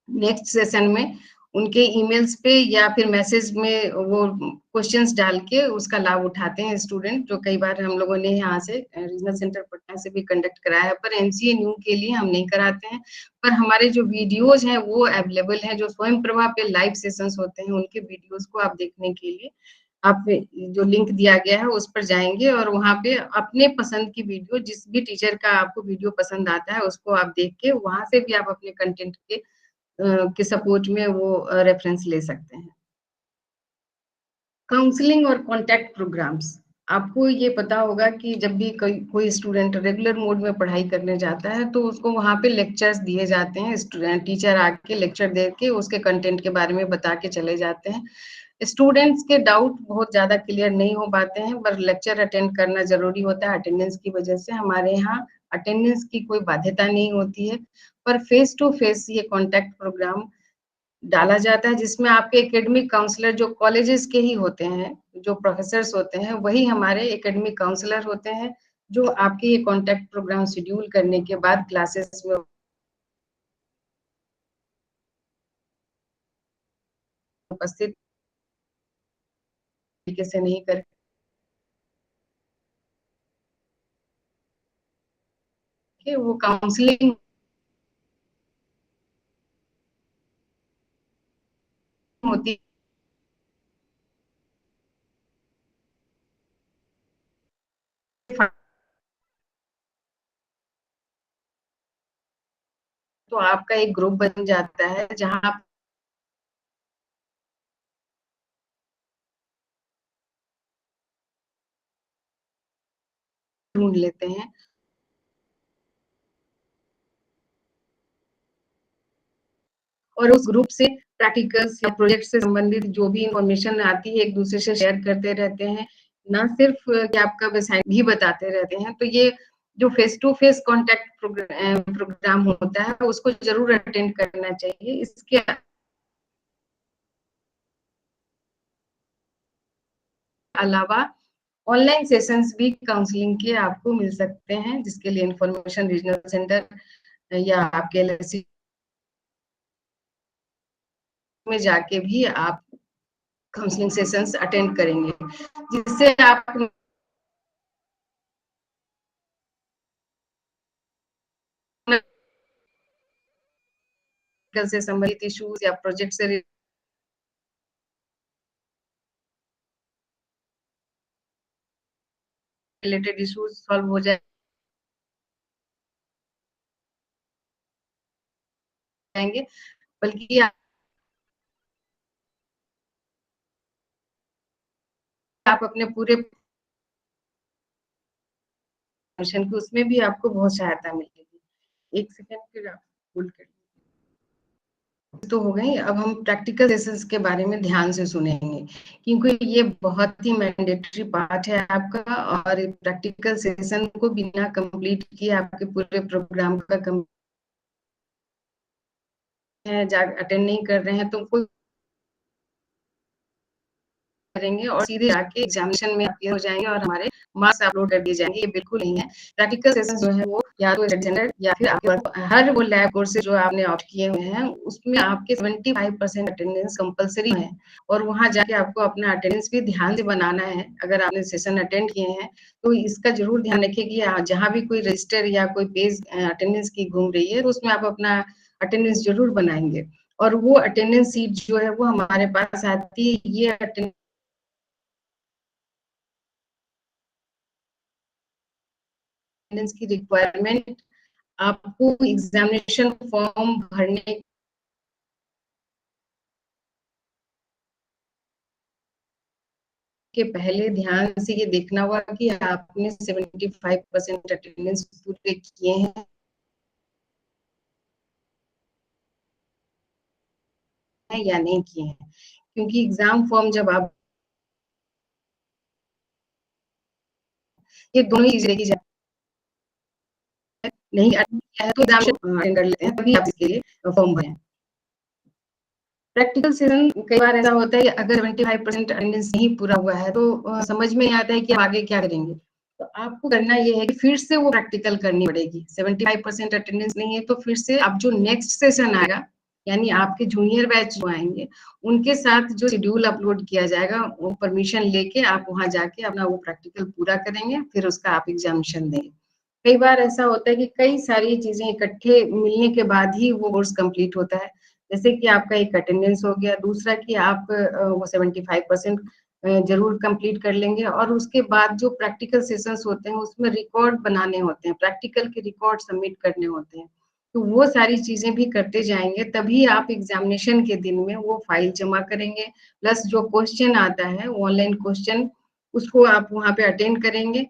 नेक्स्ट सेशन में उनके ईमेल्स पे या फिर मैसेज में वो क्वेश्चंस डाल के उसका लाभ उठाते हैं स्टूडेंट। जो कई बार हम लोगों ने यहाँ से रीजनल सेंटर पटना से भी कंडक्ट कराया है, पर एमसीए न्यू के लिए हम नहीं कराते हैं। पर हमारे जो वीडियोज हैं वो अवेलेबल हैं, जो स्वयं प्रभा पे लाइव सेशंस होते हैं उनके वीडियोज को आप देखने के लिए आप जो लिंक दिया गया है उस पर जाएंगे और वहाँ पे अपने पसंद की वीडियो, जिस भी टीचर का आपको वीडियो पसंद आता है उसको आप देख के वहां से भी आप अपने कंटेंट के सपोर्ट में वो रेफरेंस ले सकते हैं। काउंसलिंग और कॉन्टैक्ट प्रोग्राम्स, आपको ये पता होगा कि जब भी कोई स्टूडेंट रेगुलर मोड में पढ़ाई करने जाता है तो उसको वहाँ पे लेक्चर्स दिए जाते हैं। स्टूडेंट टीचर आके लेक्चर दे के उसके कंटेंट के बारे में बता के चले जाते हैं। स्टूडेंट्स के डाउट बहुत ज्यादा क्लियर नहीं हो पाते हैं, पर लेक्चर अटेंड करना जरूरी होता है अटेंडेंस की वजह से। हमारे यहाँ अटेंडेंस की कोई बाध्यता नहीं होती है, पर फेस टू फेस ये कॉन्टैक्ट प्रोग्राम डाला जाता है जिसमें आपके एकेडमिक काउंसलर जो कॉलेजेस के ही होते हैं, जो प्रोफेसर्स होते हैं वही हमारे एकेडमिक काउंसलर होते हैं, जो आपके ये कॉन्टैक्ट प्रोग्राम शेड्यूल करने के बाद क्लासेस में उपस्थित तरीके से नहीं कर के वो काउंसलिंग होती है, तो आपका एक ग्रुप बन जाता है जहां आप ढूंढ लेते हैं और उस ग्रुप से प्रैक्टिकल्स या प्रोजेक्ट से संबंधित जो भी इंफॉर्मेशन आती है एक दूसरे से शेयर करते रहते हैं, ना सिर्फ कि आपका वेबसाइट भी बताते रहते हैं। तो ये जो face to face contact programme होता है उसको जरूर अटेंड करना चाहिए। इसके अलावा ऑनलाइन सेशंस भी काउंसलिंग के आपको मिल सकते हैं, जिसके लिए इंफॉर्मेशन रीजनल सेंटर या आपके एलएससी में जाके भी आप काउंसलिंग सेशंस अटेंड करेंगे, जिससे आप से संबंधित इश्यूज या प्रोजेक्ट से रिलेटेड इश्यूज सॉल्व हो जाएंगे, बल्कि आप अपने पूरे मिशन की उसमें भी आपको बहुत सहायता मिलेगी। एक सेकंड फिर आप होल्ड करिए। तो हो गई, अब हम प्रैक्टिकल सेशंस के बारे में ध्यान से सुनेंगे, क्योंकि ये बहुत ही मैंडेटरी पार्ट है आपका, और प्रैक्टिकल सेशन को बिना कंप्लीट किए आपके पूरे प्रोग्राम का अटेंड नहीं कर रहे हैं तो कोई करेंगे और सीधे जाके एग्जामिनेशन में अपीयर हो जाएंगे और हमारे मार्क्स अपलोड कर दिए जाएंगे। ये बिल्कुल नहीं है। प्रैक्टिकल सेशन जो है वो या तो स्टैंडर्ड या फिर आपके हर वो लैब कोर्स जो आपने ऑप्ट किए हुए हैं उसमें आपके 75% अटेंडेंस कंपलसरी है, और वहां जाके आपको अपना अटेंडेंस भी ध्यान से बनाना है। अगर आपने सेशन अटेंड किए हैं तो इसका जरूर ध्यान रखिए कि जहाँ भी कोई रजिस्टर या कोई पेज अटेंडेंस की घूम रही है तो उसमें आप अपना अटेंडेंस जरूर बनाएंगे, और वो अटेंडेंस सीट जो है वो हमारे पास आती है। ये अटेंडेंस की रिक्वायरमेंट आपको एग्जामिनेशन फॉर्म भरने के पहले ध्यान से ये देखना होगा कि आपने 75% अटेंडेंस पूरे किए हैं या नहीं किए हैं, क्योंकि एग्जाम फॉर्म जब आप ये दोनों चीजें देखी जाए, नहीं अटेंड किया है तो एग्जाम अटेंड कर लेते हैं तभी आप इसके लिए फॉर्म भरें। प्रैक्टिकल सेशन कई बार ऐसा होता है कि अगर 75% अटेंडेंस नहीं पूरा हुआ है तो समझ में नहीं आता है कि आगे क्या करेंगे। तो आपको करना ये है कि फिर से वो प्रैक्टिकल करनी पड़ेगी। 75% अटेंडेंस नहीं है तो फिर से अब जो नेक्स्ट सेशन आएगा, यानी आपके जूनियर बैच जो आएंगे उनके साथ जो शेड्यूल अपलोड किया जाएगा वो परमिशन लेके आप वहां जाके अपना वो प्रैक्टिकल पूरा करेंगे, फिर उसका आप एग्जामिनेशन देंगे। कई बार ऐसा होता है कि कई सारी चीजें इकट्ठे मिलने के बाद ही वो कोर्स कंप्लीट होता है। जैसे कि आपका एक अटेंडेंस हो गया, दूसरा कि आप वो 75% जरूर कंप्लीट कर लेंगे, और उसके बाद जो प्रैक्टिकल सेशंस होते हैं उसमें रिकॉर्ड बनाने होते हैं, प्रैक्टिकल के रिकॉर्ड सबमिट करने होते हैं। तो वो सारी चीजें भी करते जाएंगे तभी आप एग्जामिनेशन के दिन में वो फाइल जमा करेंगे। प्लस जो क्वेश्चन आता है ऑनलाइन क्वेश्चन उसको आप वहां पे अटेंड करेंगे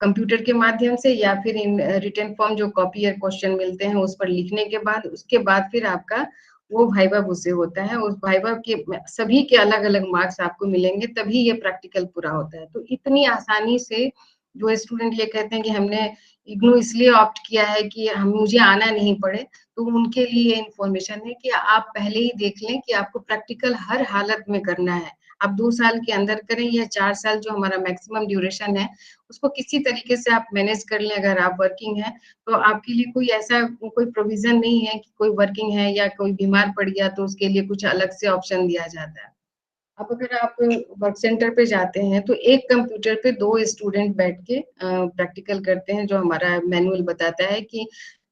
कंप्यूटर के माध्यम से, या फिर इन रिटन फॉर्म जो कॉपी या क्वेश्चन मिलते हैं उस पर लिखने के बाद उसके बाद फिर आपका वो वाइवा उससे होता है। उस वाइवा के सभी के अलग अलग मार्क्स आपको मिलेंगे, तभी ये प्रैक्टिकल पूरा होता है। तो इतनी आसानी से जो स्टूडेंट ये कहते हैं कि हमने इग्नू इसलिए ऑप्ट किया है कि हम मुझे आना नहीं पड़े, तो उनके लिए ये इन्फॉर्मेशन है कि आप पहले ही देख लें कि आपको प्रैक्टिकल हर हालत में करना है। आप 2 साल के अंदर करें या 4 साल जो हमारा मैक्सिमम ड्यूरेशन है, उसको किसी तरीके से आप मैनेज कर लें। अगर आप वर्किंग हैं, तो आपके लिए कोई ऐसा कोई प्रोविज़न नहीं है कि कोई वर्किंग है या कोई बीमार पड़ गया तो उसके लिए कुछ अलग से ऑप्शन दिया जाता है। अब अगर आप वर्क सेंटर पे जाते हैं तो एक कंप्यूटर पे 2 स्टूडेंट बैठ के प्रैक्टिकल करते हैं, जो हमारा मैनुअल बताता है कि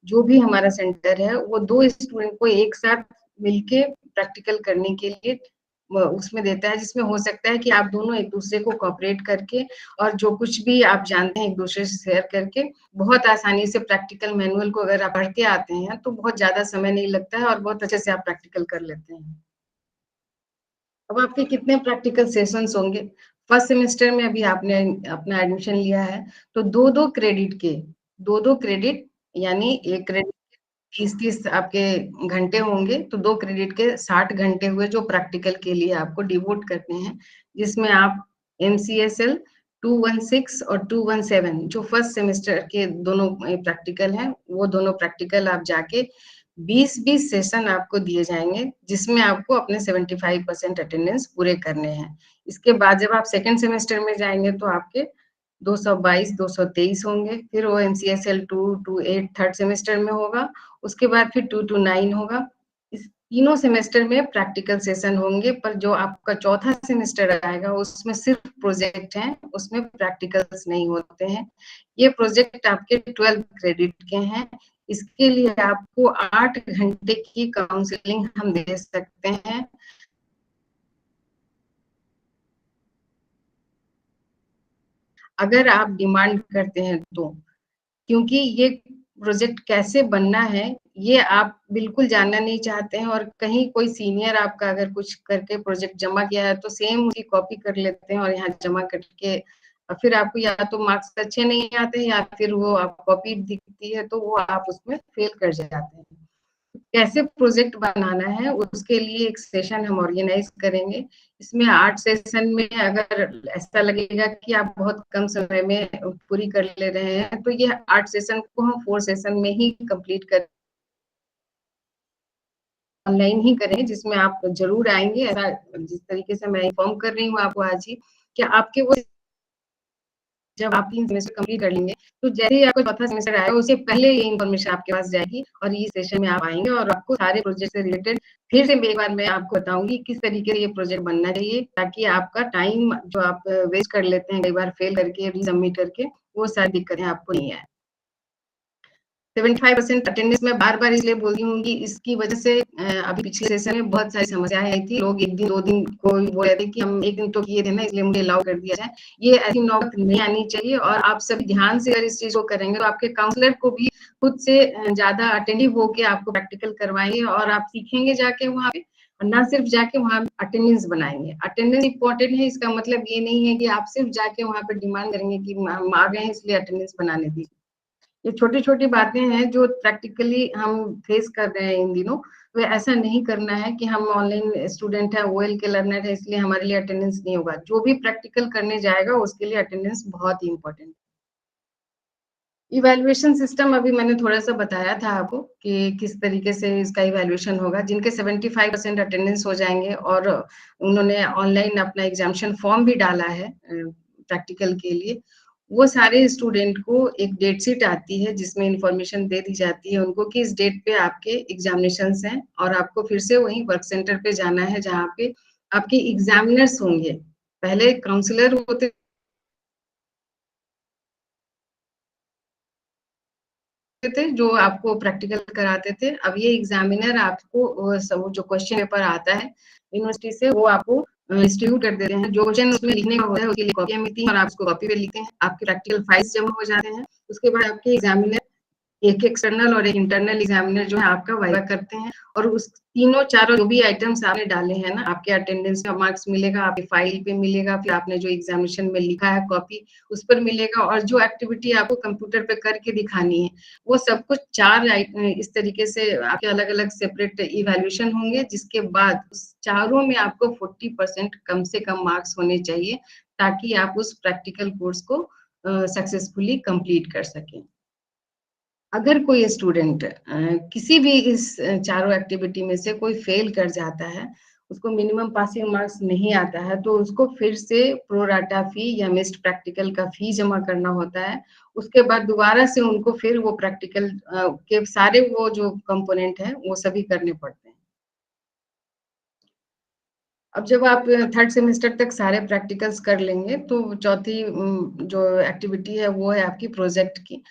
जो भी हमारा सेंटर है वो 2 स्टूडेंट को एक साथ मिलके प्रैक्टिकल करने के लिए उसमें देता है, जिसमें हो सकता है कि आप दोनों एक दूसरे को कोऑपरेट करके और जो कुछ भी आप जानते हैं एक दूसरे से शेयर करके बहुत आसानी से प्रैक्टिकल मैनुअल को अगर आप पढ़ के आते हैं तो बहुत ज्यादा समय नहीं लगता है और बहुत अच्छे से आप प्रैक्टिकल कर लेते हैं। अब आपके कितने प्रैक्टिकल सेशंस होंगे? फर्स्ट सेमेस्टर में अभी आपने अपना एडमिशन लिया है, तो 2-2 क्रेडिट के 2-2 क्रेडिट यानी 1 क्रेडिट 30-30 आपके घंटे होंगे, तो 2 क्रेडिट के 60 घंटे हुए जो प्रैक्टिकल के लिए आपको डिवोट करने हैं, जिसमें आप एमसीएसएल 216 और 217 जो फर्स्ट सेमेस्टर के दोनों प्रैक्टिकल हैं, वो दोनों प्रैक्टिकल आप जाके 20-20 सेशन आपको दिए जाएंगे, जिसमें आपको अपने 75% अटेंडेंस पूरे करने हैं। इसके बाद जब आप सेकंड सेमेस्टर में जाएंगे तो आपके 222, 223 होंगे, फिर वो एमसीएसएल 2-8 थर्ड सेमेस्टर में होगा, उसके बाद फिर 2-9 होगा। इस तीनों सेमेस्टर में प्रैक्टिकल सेशन होंगे, पर जो आपका चौथा सेमेस्टर आएगा उसमें सिर्फ प्रोजेक्ट हैं, उसमें प्रैक्टिकल्स नहीं होते हैं। ये प्रोजेक्ट आपके 12 क्रेडिट के हैं। इसके लिए आपको 8 घंटे की काउंसलिंग हम दे सकते हैं। अगर आप डिमांड करते हैं तो, क्योंकि ये प्रोजेक्ट कैसे बनना है ये आप बिल्कुल जानना नहीं चाहते हैं और कहीं कोई सीनियर आपका अगर कुछ करके प्रोजेक्ट जमा किया है तो सेम उसकी कॉपी कर लेते हैं और यहाँ जमा करके फिर आपको या तो मार्क्स अच्छे नहीं आते हैं या फिर वो आप कॉपी दिखती है तो वो आप उसमें फेल कर जाते हैं। कैसे प्रोजेक्ट बनाना है उसके लिए एक सेशन हम ऑर्गेनाइज करेंगे। इसमें 8 सेशन में अगर ऐसा लगेगा कि आप बहुत कम समय में पूरी कर ले रहे हैं तो ये 8 सेशन को हम 4 सेशन में ही कंप्लीट कर ऑनलाइन ही करें, जिसमें आप जरूर आएंगे। ऐसा जिस तरीके से मैं इन्फॉर्म कर रही हूँ आपको आज ही कि आपके वो जब आप 3 सेमेस्टर कंप्लीट कर लेंगे तो जैसे ही आपका चौथा सेमेस्टर आएगा उससे पहले ये इन्फॉर्मेशन आपके पास जाएगी और इस सेशन में आप आएंगे और आपको सारे प्रोजेक्ट से रिलेटेड फिर से एक बार मैं आपको बताऊंगी किस तरीके से ये प्रोजेक्ट बनना चाहिए, ताकि आपका टाइम जो आप वेस्ट कर लेते हैं कई बार फेल करके रीसबमिट करके, वो सारी दिक्कतें आपको नहीं आए। 75% अटेंडेंस में बार-बार इसलिए बोल रही हूँ कि इसकी वजह से अभी पिछले सेशन में बहुत सारी समस्याएं आई थी। लोग 1 दिन 2 दिन को बोल रहे थे कि हम 1 दिन तो किए थे ना इसलिए मुझे अलाउ कर दिया जाए। ये ऐसी नौबत नहीं आनी चाहिए और आप सभी ध्यान से अगर इस चीज को करेंगे तो आपके काउंसलर को भी खुद से ज्यादा अटेंटिव होके आपको प्रैक्टिकल करवाएंगे और आप सीखेंगे जाके वहाँ पे और ना सिर्फ जाके वहाँ अटेंडेंस बनाएंगे। अटेंडेंस इंपॉर्टेंट है, इसका मतलब ये नहीं है कि आप सिर्फ जाके वहाँ पे डिमांड करेंगे कि हम आ गए हैं इसलिए अटेंडेंस बनाने दीजिए। ये छोटी-छोटी बातें हैं जो प्रैक्टिकली हम फेस कर रहे हैं इन दिनों। तो ऐसा नहीं करना है कि हम ऑनलाइन स्टूडेंट है, ओएल के लर्नर है इसलिए हमारे लिए अटेंडेंस नहीं होगा। जो भी प्रैक्टिकल करने जाएगा उसके लिए अटेंडेंस बहुत ही इम्पोर्टेंट है। इवैल्यूएशन सिस्टम अभी मैंने थोड़ा-सा बताया था आपको कि किस तरीके से इसका इवैल्यूएशन होगा। जिनके 75% अटेंडेंस हो जाएंगे और उन्होंने ऑनलाइन अपना एग्जामिनेशन फॉर्म भी डाला है प्रैक्टिकल के लिए, वो सारे स्टूडेंट को एक डेट शीट आती है जिसमें इंफॉर्मेशन दे दी जाती है उनको कि इस डेट पे आपके एग्जामिनेशंस हैं और आपको फिर से वही वर्क सेंटर पे जाना है जहाँ पे आपके एग्जामिनर्स होंगे। पहले काउंसलर होते थे जो आपको प्रैक्टिकल कराते थे। अब ये एग्जामिनर आपको सब जो क्वेश्चन पेपर आता है यूनिवर्सिटी से वो आपको डिस्ट्रीब्यूट कर देते हैं। जो क्वेश्चन उसमें लिखने का होता है उसके लिए कॉपियां मिलती हैं और आप उसको कॉपी पे लिखते हैं। आपके प्रैक्टिकल फाइल्स जमा हो जाते हैं। उसके बाद आपके एग्जामिनर एक एक्सटर्नल और एक इंटरनल एग्जामिनर जो है आपका वाइवा करते हैं और उस तीनों चारों जो भी आइटम्स आपने डाले हैं ना, आपके अटेंडेंस का मार्क्स मिलेगा, आपकी फाइल पे मिलेगा, फिर आपने जो एग्जामिनेशन में लिखा है कॉपी उस पर मिलेगा और जो एक्टिविटी आपको कंप्यूटर पे करके दिखानी है वो सब कुछ 4 इस तरीके से आपके अलग-अलग सेपरेट इवैल्यूएशन होंगे, जिसके बाद उस चारों में आपको 40% कम से कम मार्क्स होने चाहिए ताकि आप उस प्रैक्टिकल कोर्स को सक्सेसफुली कंप्लीट कर सकें। अगर कोई स्टूडेंट किसी भी इस चारों एक्टिविटी में से कोई फेल कर जाता है, उसको मिनिमम पासिंग मार्क्स नहीं आता है तो उसको फिर से प्रोराटा फी या मिस्ड प्रैक्टिकल का फी जमा करना होता है। उसके बाद दोबारा से उनको फिर वो प्रैक्टिकल के सारे वो जो कंपोनेंट है वो सभी करने पड़ते हैं। अब जब आप थर्ड सेमेस्टर तक सारे प्रैक्टिकल्स कर लेंगे तो चौथी जो एक्टिविटी है वो है आपकी प्रोजेक्ट की।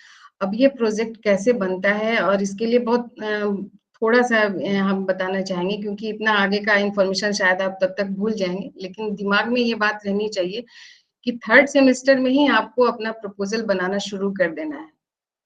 अब ये प्रोजेक्ट कैसे बनता है और इसके लिए बहुत थोड़ा सा हम बताना चाहेंगे क्योंकि इतना आगे का इंफॉर्मेशन शायद आप तब तक भूल जाएंगे, लेकिन दिमाग में ये बात रहनी चाहिए कि थर्ड सेमेस्टर में ही आपको अपना प्रपोजल बनाना शुरू कर देना है।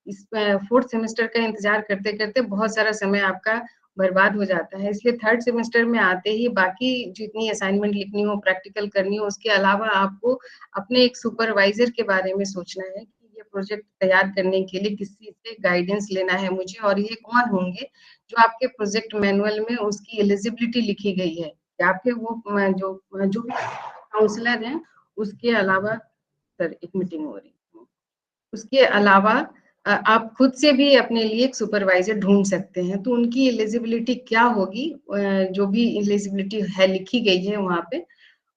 इस फोर्थ सेमेस्टर का इंतजार करते करते बहुत सारा समय आपका बर्बाद हो जाता है, इसलिए थर्ड सेमेस्टर में आते ही बाकी जितनी असाइनमेंट लिखनी हो, प्रैक्टिकल करनी हो, उसके अलावा आपको अपने एक सुपरवाइजर के बारे में सोचना है कि ये प्रोजेक्ट तैयार करने के लिए किसी से गाइडेंस लेना है मुझे और ये कौन होंगे जो आपके प्रोजेक्ट मैनुअल में उसकी एलिजिबिलिटी लिखी गई है कि आपके वो जो भी काउंसलर हैं उसके अलावा, सर एक मीटिंग हो रही है, उसके अलावा आप खुद से भी अपने लिए एक सुपरवाइजर ढूंढ सकते हैं। तो उनकी एलिजिबिलिटी क्या होगी, जो भी एलिजिबिलिटी है लिखी गई है वहां पे,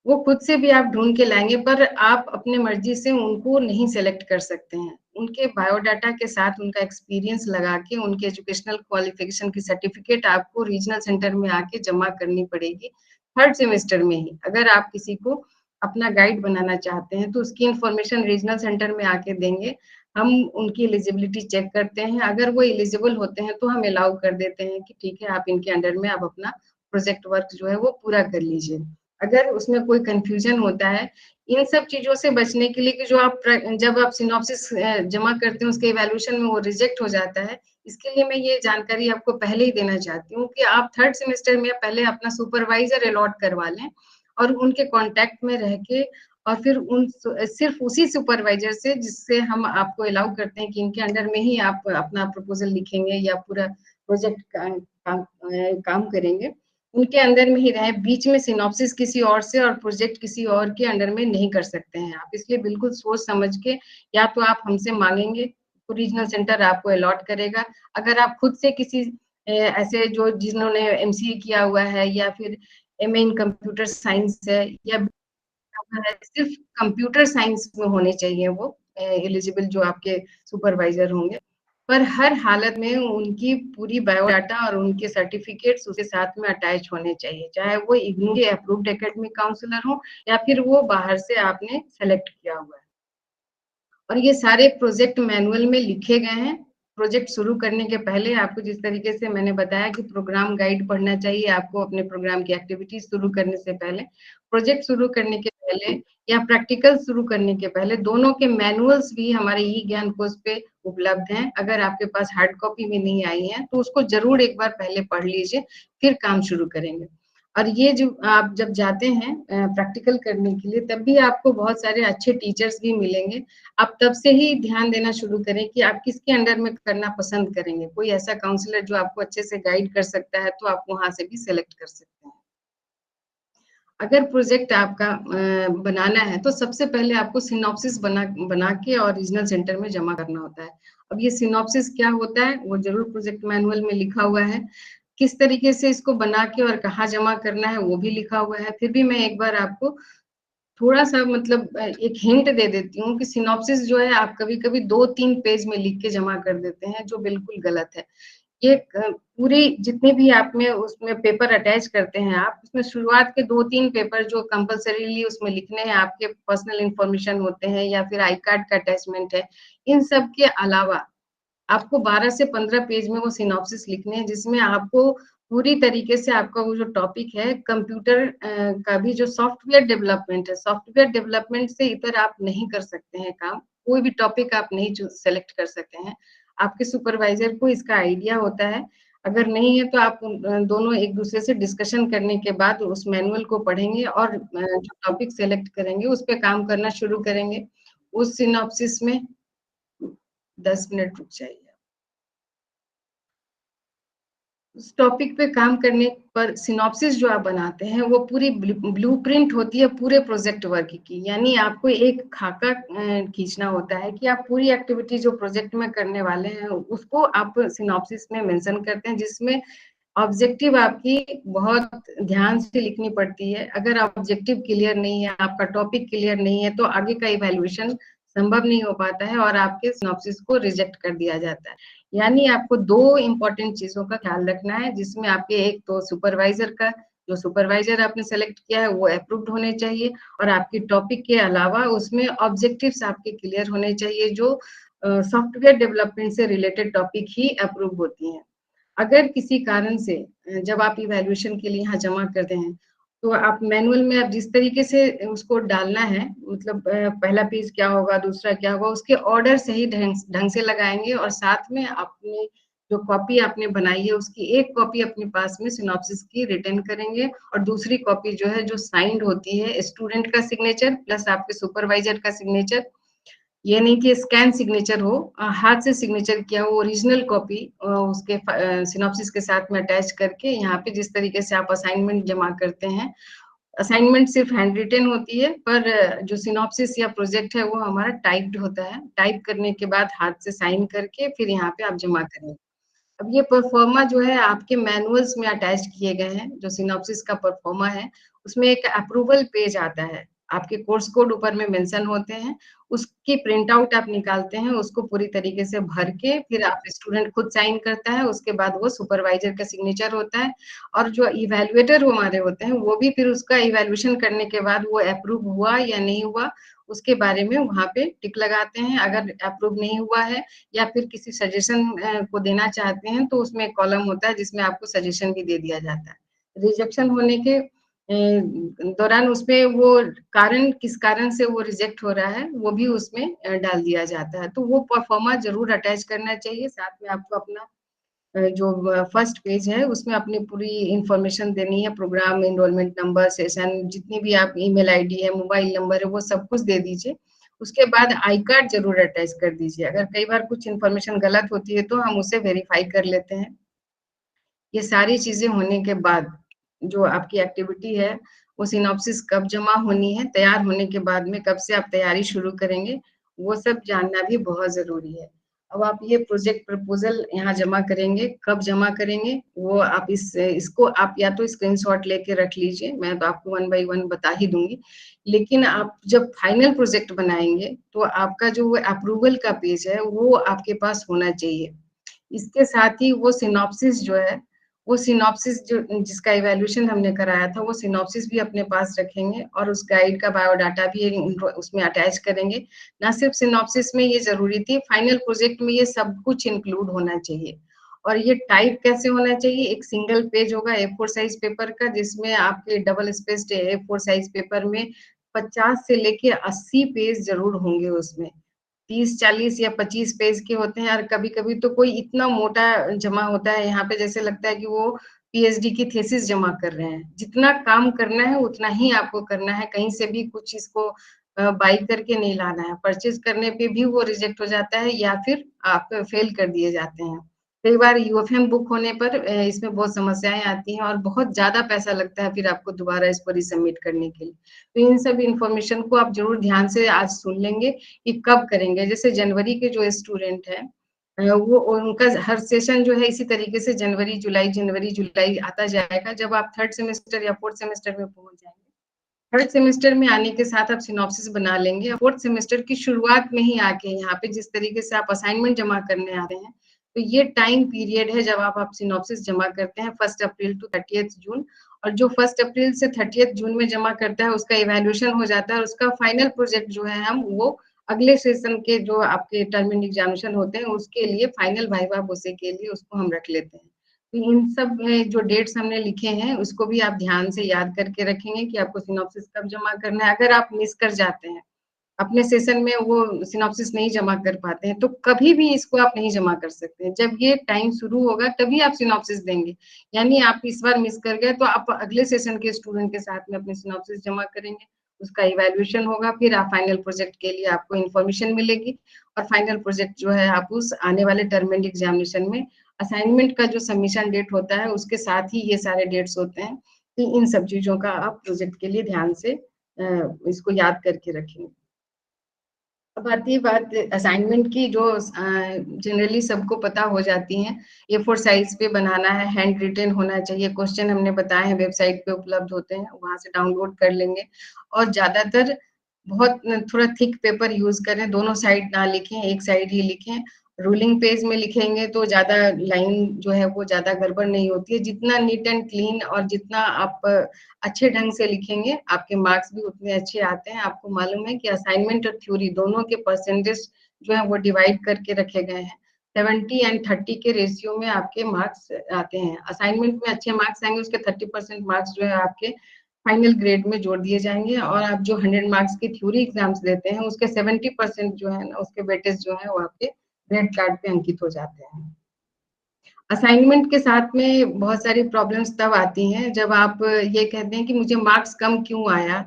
वो खुद से भी आप ढूंढ के लाएंगे, पर आप अपने मर्जी से उनको नहीं सेलेक्ट कर सकते हैं। उनके बायोडाटा के साथ उनका एक्सपीरियंस लगा के उनके एजुकेशनल क्वालिफिकेशन की सर्टिफिकेट आपको रीजनल सेंटर में आके जमा करनी पड़ेगी थर्ड सेमेस्टर में ही। अगर आप किसी को अपना गाइड बनाना चाहते हैं तो उसकी इंफॉर्मेशन रीजनल सेंटर में आके देंगे, हम उनकी एलिजिबिलिटी चेक करते हैं, अगर वो एलिजिबल होते हैं तो हम अलाउ कर देते हैं कि ठीक है आप इनके अंडर में आप अपना प्रोजेक्ट वर्क जो है वो पूरा कर लीजिए। अगर उसमें कोई कंफ्यूजन होता है इन सब चीजों से बचने के लिए कि जो आप जब आप सिनॉप्सिस जमा करते हैं उसके इवैल्यूएशन में वो रिजेक्ट हो जाता है, इसके लिए मैं ये जानकारी आपको पहले ही देना चाहती हूँ कि आप थर्ड सेमेस्टर में पहले अपना सुपरवाइजर अलॉट करवा लें और उनके कांटेक्ट में रह के और फिर उन सिर्फ उसी सुपरवाइजर से जिससे हम आपको अलाउ करते हैं कि इनके अंडर में ही आप अपना प्रपोजल लिखेंगे या पूरा प्रोजेक्ट काम करेंगे, उनके अंदर में ही रहे, बीच में सिनॉप्सिस किसी और से और प्रोजेक्ट किसी और के अंडर में नहीं कर सकते हैं आप। इसलिए बिल्कुल सोच समझ के या तो आप हमसे मांगेंगे तो रीजनल सेंटर आपको अलॉट करेगा, अगर आप खुद से किसी ऐसे जो जिन्होंने एमसीए किया हुआ है या फिर एमए इन कंप्यूटर साइंस है या सिर्फ कंप्यूटर साइंस में होने चाहिए वो एलिजिबल जो आपके सुपरवाइजर होंगे, पर हर हालत में उनकी पूरी बायोडाटा और उनके सर्टिफिकेट्स उसके साथ में अटैच होने चाहिए, चाहे वो इग्नू के अप्रूव्ड एकेडमिक काउंसलर हो या फिर वो बाहर से आपने सेलेक्ट किया हुआ है। और ये सारे प्रोजेक्ट मैनुअल में लिखे गए हैं। प्रोजेक्ट शुरू करने के पहले आपको जिस तरीके से मैंने बताया कि प्रोग्राम गाइड पढ़ना चाहिए आपको अपने प्रोग्राम की एक्टिविटीज शुरू करने से पहले, प्रोजेक्ट शुरू करने के पहले या प्रैक्टिकल शुरू करने के पहले दोनों के मैनुअल्स भी हमारे ई ज्ञान कोश पे उपलब्ध हैं। अगर आपके पास हार्ड कॉपी में नहीं आई है तो उसको जरूर एक बार पहले पढ़ लीजिए, फिर काम शुरू करेंगे। और ये जो आप जब जाते हैं प्रैक्टिकल करने के लिए तब भी आपको बहुत सारे अच्छे टीचर्स भी मिलेंगे। आप तब से ही ध्यान देना शुरू करें कि आप किसके अंडर में करना पसंद करेंगे। कोई ऐसा काउंसलर जो आपको अच्छे से गाइड कर सकता है तो आप वहां से भी सिलेक्ट कर सकते हैं। अगर प्रोजेक्ट आपका बनाना है तो सबसे पहले आपको सिनॉप्सिस बना के और रीजनल सेंटर में जमा करना होता है। अब ये सिनॉप्सिस क्या होता है वो जरूर प्रोजेक्ट मैनुअल में लिखा हुआ है, किस तरीके से इसको बना के और कहाँ जमा करना है वो भी लिखा हुआ है। फिर भी मैं एक बार आपको थोड़ा सा मतलब एक हिंट दे देती हूँ कि सिनॉप्सिस जो है आप कभी कभी 2-3 पेज में लिख के जमा कर देते हैं जो बिल्कुल गलत है। ये पूरी जितने भी आप में उसमें पेपर अटैच करते हैं आप उसमें शुरुआत के 2-3 पेपर जो कंपलसरीली उसमें लिखने हैं, आपके पर्सनल इंफॉर्मेशन होते हैं या फिर आई कार्ड का अटैचमेंट है, इन सब के अलावा आपको 12 से 15 पेज में वो सिनॉप्सिस लिखने हैं जिसमें आपको पूरी तरीके से आपका वो जो टॉपिक है कंप्यूटर का भी जो सॉफ्टवेयर डेवलपमेंट है, सॉफ्टवेयर डेवलपमेंट से इतर आप नहीं कर सकते हैं काम, कोई भी टॉपिक आप नहीं सेलेक्ट कर सकते हैं। आपके सुपरवाइजर को इसका आइडिया होता है, अगर नहीं है तो आप दोनों एक दूसरे से डिस्कशन करने के बाद उस मैनुअल को पढ़ेंगे और जो टॉपिक सेलेक्ट करेंगे उस पर काम करना शुरू करेंगे। उस सिनॉप्सिस में 10 मिनट रुक जाइए। उस टॉपिक पे काम करने पर सिनॉप्सिस जो आप बनाते हैं वो पूरी ब्लूप्रिंट होती है पूरे प्रोजेक्ट वर्क की, यानी आपको एक खाका खींचना होता है कि आप पूरी एक्टिविटी जो प्रोजेक्ट में करने वाले हैं उसको आप सिनॉप्सिस में मेंशन करते हैं, जिसमें ऑब्जेक्टिव आपकी बहुत ध्यान से लिखनी पड़ती है। अगर ऑब्जेक्टिव क्लियर नहीं है, आपका टॉपिक क्लियर नहीं है, तो आगे का इवैल्यूएशन संभव नहीं हो पाता है और आपके सिनॉप्सिस को रिजेक्ट कर दिया जाता है। यानी आपको दो इंपॉर्टेंट चीजों का ख्याल रखना है, जिसमें आपके एक तो सुपरवाइजर का, जो सुपरवाइजर आपने सेलेक्ट किया है वो अप्रूव्ड होने चाहिए, और आपकी टॉपिक के अलावा उसमें ऑब्जेक्टिव्स आपके क्लियर होने चाहिए, जो सॉफ्टवेयर डेवलपमेंट से रिलेटेड टॉपिक ही अप्रूव होती हैं। अगर किसी कारण से जब आप इवैल्यूएशन के लिए यहाँ जमा करते हैं, तो आप मैनुअल में आप जिस तरीके से उसको डालना है, मतलब पहला पेज क्या होगा, दूसरा क्या होगा, उसके ऑर्डर सही ढंग से लगाएंगे, और साथ में अपने जो कॉपी आपने बनाई है उसकी एक कॉपी अपने पास में सिनॉप्सिस की रिटर्न करेंगे, और दूसरी कॉपी जो है, जो साइंड होती है, स्टूडेंट का सिग्नेचर प्लस आपके सुपरवाइजर का सिग्नेचर, ये नहीं कि स्कैन सिग्नेचर हो, हाथ से सिग्नेचर किया हो, ओरिजिनल कॉपी उसके सिनॉप्सिस के साथ में अटैच करके, यहाँ पे जिस तरीके से आप असाइनमेंट जमा करते हैं, असाइनमेंट सिर्फ हैंड रिटन होती है, पर जो सिनॉप्सिस या प्रोजेक्ट है वो हमारा टाइप्ड होता है। टाइप करने के बाद हाथ से साइन करके फिर यहाँ पे आप जमा करेंगे। अब ये परफॉर्मा जो है आपके मैनुअल्स में अटैच किए गए हैं, जो सिनॉप्सिस का परफॉर्मा है, उसमें एक अप्रूवल पेज आता है, आपके कोर्स कोड ऊपर में मेंशन होते हैं, उसकी प्रिंट आउट आप निकालते हैं, उसको पूरी तरीके से भर के फिर आप स्टूडेंट खुद साइन करता है, उसके बाद वो सुपरवाइजर का सिग्नेचर होता है, और जो इवैल्यूएटर हमारे होते हैं वो भी फिर उसका इवैल्यूएशन करने के बाद वो अप्रूव हुआ या नहीं हुआ उसके बारे में वहाँ पे टिक लगाते हैं। अगर अप्रूव नहीं हुआ है या फिर किसी सजेशन को देना चाहते हैं, तो उसमें एक कॉलम होता है जिसमें आपको सजेशन भी दे दिया जाता है। रिजेक्शन होने के दौरान उसमें वो कारण, किस कारण से वो रिजेक्ट हो रहा है, वो भी उसमें डाल दिया जाता है। तो वो परफॉर्मा जरूर अटैच करना चाहिए। साथ में आपको अपना जो फर्स्ट पेज है उसमें अपनी पूरी इंफॉर्मेशन देनी है, प्रोग्राम, एनरोलमेंट नंबर, सेशन, जितनी भी आप ईमेल आईडी है, मोबाइल नंबर है, वो सब कुछ दे दीजिए। उसके बाद आई कार्ड जरूर अटैच कर दीजिए। अगर कई बार कुछ इन्फॉर्मेशन गलत होती है तो हम उसे वेरीफाई कर लेते हैं। ये सारी चीजें होने के बाद जो आपकी एक्टिविटी है वो सिनॉप्सिस कब जमा होनी है, तैयार होने के बाद में कब से आप तैयारी शुरू करेंगे, वो सब जानना भी बहुत जरूरी है। अब आप ये प्रोजेक्ट प्रपोजल यहाँ जमा करेंगे, कब जमा करेंगे वो आप इसको आप या तो स्क्रीनशॉट लेके रख लीजिए, मैं तो आपको 1 बाय 1 बता ही दूंगी। लेकिन आप जब फाइनल प्रोजेक्ट बनाएंगे तो आपका जो अप्रूवल का पेज है वो आपके पास होना चाहिए। इसके साथ ही वो सिनॉप्सिस जो है, वो सिनॉप्सिस जो जिसका इवैल्यूएशन हमने कराया था, वो सिनॉप्सिस भी अपने पास रखेंगे, और उस गाइड का बायोडाटा भी उसमें अटैच करेंगे। ना सिर्फ सिनॉप्सिस में ये जरूरी थी, फाइनल प्रोजेक्ट में ये सब कुछ इंक्लूड होना चाहिए। और ये टाइप कैसे होना चाहिए, एक सिंगल पेज होगा A4 साइज पेपर का, जिसमें आपके double spaced A4 size paper में 50 से लेके 80 पेज जरूर होंगे उसमें। 30, 40 या 25 पेज के होते हैं, और कभी-कभी तो कोई इतना मोटा जमा होता है, यहाँ पे जैसे लगता है कि वो पीएचडी की थीसिस जमा कर रहे हैं। जितना काम करना है उतना ही आपको करना है, कहीं से भी कुछ इसको बाई करके नहीं लाना है। परचेज करने पे भी वो रिजेक्ट हो जाता है या फिर आप फेल कर दिए जाते हैं। कई बार यूएफएम बुक होने पर इसमें बहुत समस्याएं आती हैं और बहुत ज्यादा पैसा लगता है फिर आपको दोबारा इसको रिसबमिट करने के लिए। तो इन सब इंफॉर्मेशन को आप जरूर ध्यान से आज सुन लेंगे कि कब करेंगे। जैसे जनवरी के जो स्टूडेंट है वो उनका हर सेशन जो है इसी तरीके से जनवरी जुलाई आता जाएगा। जब आप थर्ड सेमेस्टर या फोर्थ सेमेस्टर में पहुंच जाएंगे, थर्ड सेमेस्टर में आने के साथ आप सिनॉप्सिस बना लेंगे। फोर्थ सेमेस्टर की शुरुआत में ही आके यहाँ पे जिस तरीके से आप असाइनमेंट जमा करने आ रहे हैं, तो ये टाइम पीरियड है जब आप सिनॉप्सिस जमा करते हैं 1 अप्रैल टू 30 जून। और जो 1 अप्रैल से 30 जून में जमा करता है उसका इवैल्यूएशन हो जाता है, और उसका फाइनल प्रोजेक्ट जो है हम वो अगले सेशन के जो आपके टर्म एंड एग्जामिनेशन होते हैं उसके लिए फाइनल वाइवा वोसे के लिए उसको हम रख लेते हैं। तो इन सब जो डेट्स हमने लिखे हैं उसको भी आप ध्यान से याद करके रखेंगे कि आपको सिनॉप्सिस कब जमा करना है। अगर आप मिस कर जाते हैं, अपने सेशन में वो सिनॉप्सिस नहीं जमा कर पाते हैं, तो कभी भी इसको आप नहीं जमा कर सकते। जब ये टाइम शुरू होगा तभी आप सिनॉप्सिस देंगे। यानी आप इस बार मिस कर गए तो आप अगले सेशन के स्टूडेंट के साथ में अपने सिनॉप्सिस जमा करेंगे, उसका इवैल्यूएशन होगा, फिर आप फाइनल प्रोजेक्ट के लिए आपको इन्फॉर्मेशन मिलेगी, और फाइनल प्रोजेक्ट जो है आप उस आने वाले टर्म एंड एग्जामिनेशन में असाइनमेंट का जो सबमिशन डेट होता है उसके साथ ही ये सारे डेट्स होते हैं। कि इन सब चीजों का आप प्रोजेक्ट के लिए ध्यान से इसको याद करके रखेंगे। अब आती है बात असाइनमेंट की, जो जनरली सबको पता हो जाती हैं। A4 साइज पे बनाना है, हैंड रिटन होना चाहिए, क्वेश्चन हमने बताए हैं वेबसाइट पे उपलब्ध होते हैं, वहां से डाउनलोड कर लेंगे। और ज्यादातर बहुत थोड़ा थिक पेपर यूज करें, दोनों साइड ना लिखें, एक साइड ही लिखें। रूलिंग पेज में लिखेंगे तो ज्यादा लाइन जो है वो ज्यादा गड़बड़ नहीं होती है। जितना नीट एंड क्लीन और जितना आप अच्छे ढंग से लिखेंगे, आपके मार्क्स भी उतने अच्छे आते हैं। आपको मालूम है कि असाइनमेंट और थ्योरी दोनों के परसेंटेज जो है वो डिवाइड करके रखे गए हैं। 70 एंड 30 के रेशियो में आपके मार्क्स आते हैं। असाइनमेंट में अच्छे मार्क्स आएंगे, उसके 30% मार्क्स जो है आपके फाइनल ग्रेड में जोड़ दिए जाएंगे। और आप जो 100 मार्क्स की थ्योरी एग्जाम्स देते हैं, उसके 70% जो है ना, उसके वेटेज जो है वो आपके ग्रेड कार्ड पे अंकित हो जाते हैं। असाइनमेंट के साथ में बहुत सारी प्रॉब्लम्स तब आती हैं जब आप ये कहते हैं कि मुझे मार्क्स कम क्यों आया,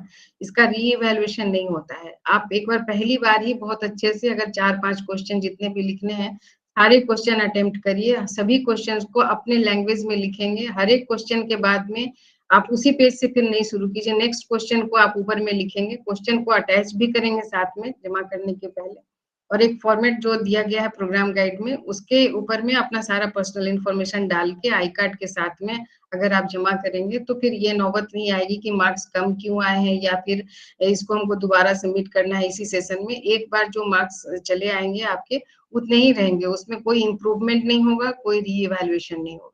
इसका रीइवैल्यूएशन नहीं होता है। आप एक बार पहली बार ही बहुत अच्छे से, अगर 4-5 क्वेश्चन जितने भी लिखने हैं, सारे क्वेश्चन अटेम्प्ट करिए। सभी क्वेश्चंस को अपने लैंग्वेज में लिखेंगे। हर एक क्वेश्चन के बाद में आप उसी पेज से फिर नहीं शुरू कीजिए, नेक्स्ट क्वेश्चन को आप ऊपर में लिखेंगे, क्वेश्चन को अटैच भी करेंगे साथ में जमा करने के पहले। और एक फॉर्मेट जो दिया गया है प्रोग्राम गाइड में, उसके ऊपर में अपना सारा पर्सनल इंफॉर्मेशन डाल के आई कार्ड के साथ में अगर आप जमा करेंगे, तो फिर ये नौबत नहीं आएगी कि मार्क्स कम क्यों आए हैं या फिर इसको हमको दोबारा सबमिट करना है इसी सेशन में। एक बार जो मार्क्स चले आएंगे आपके, उतने ही रहेंगे, उसमें कोई इम्प्रूवमेंट नहीं होगा, कोई रीइवैल्यूएशन नहीं होगा।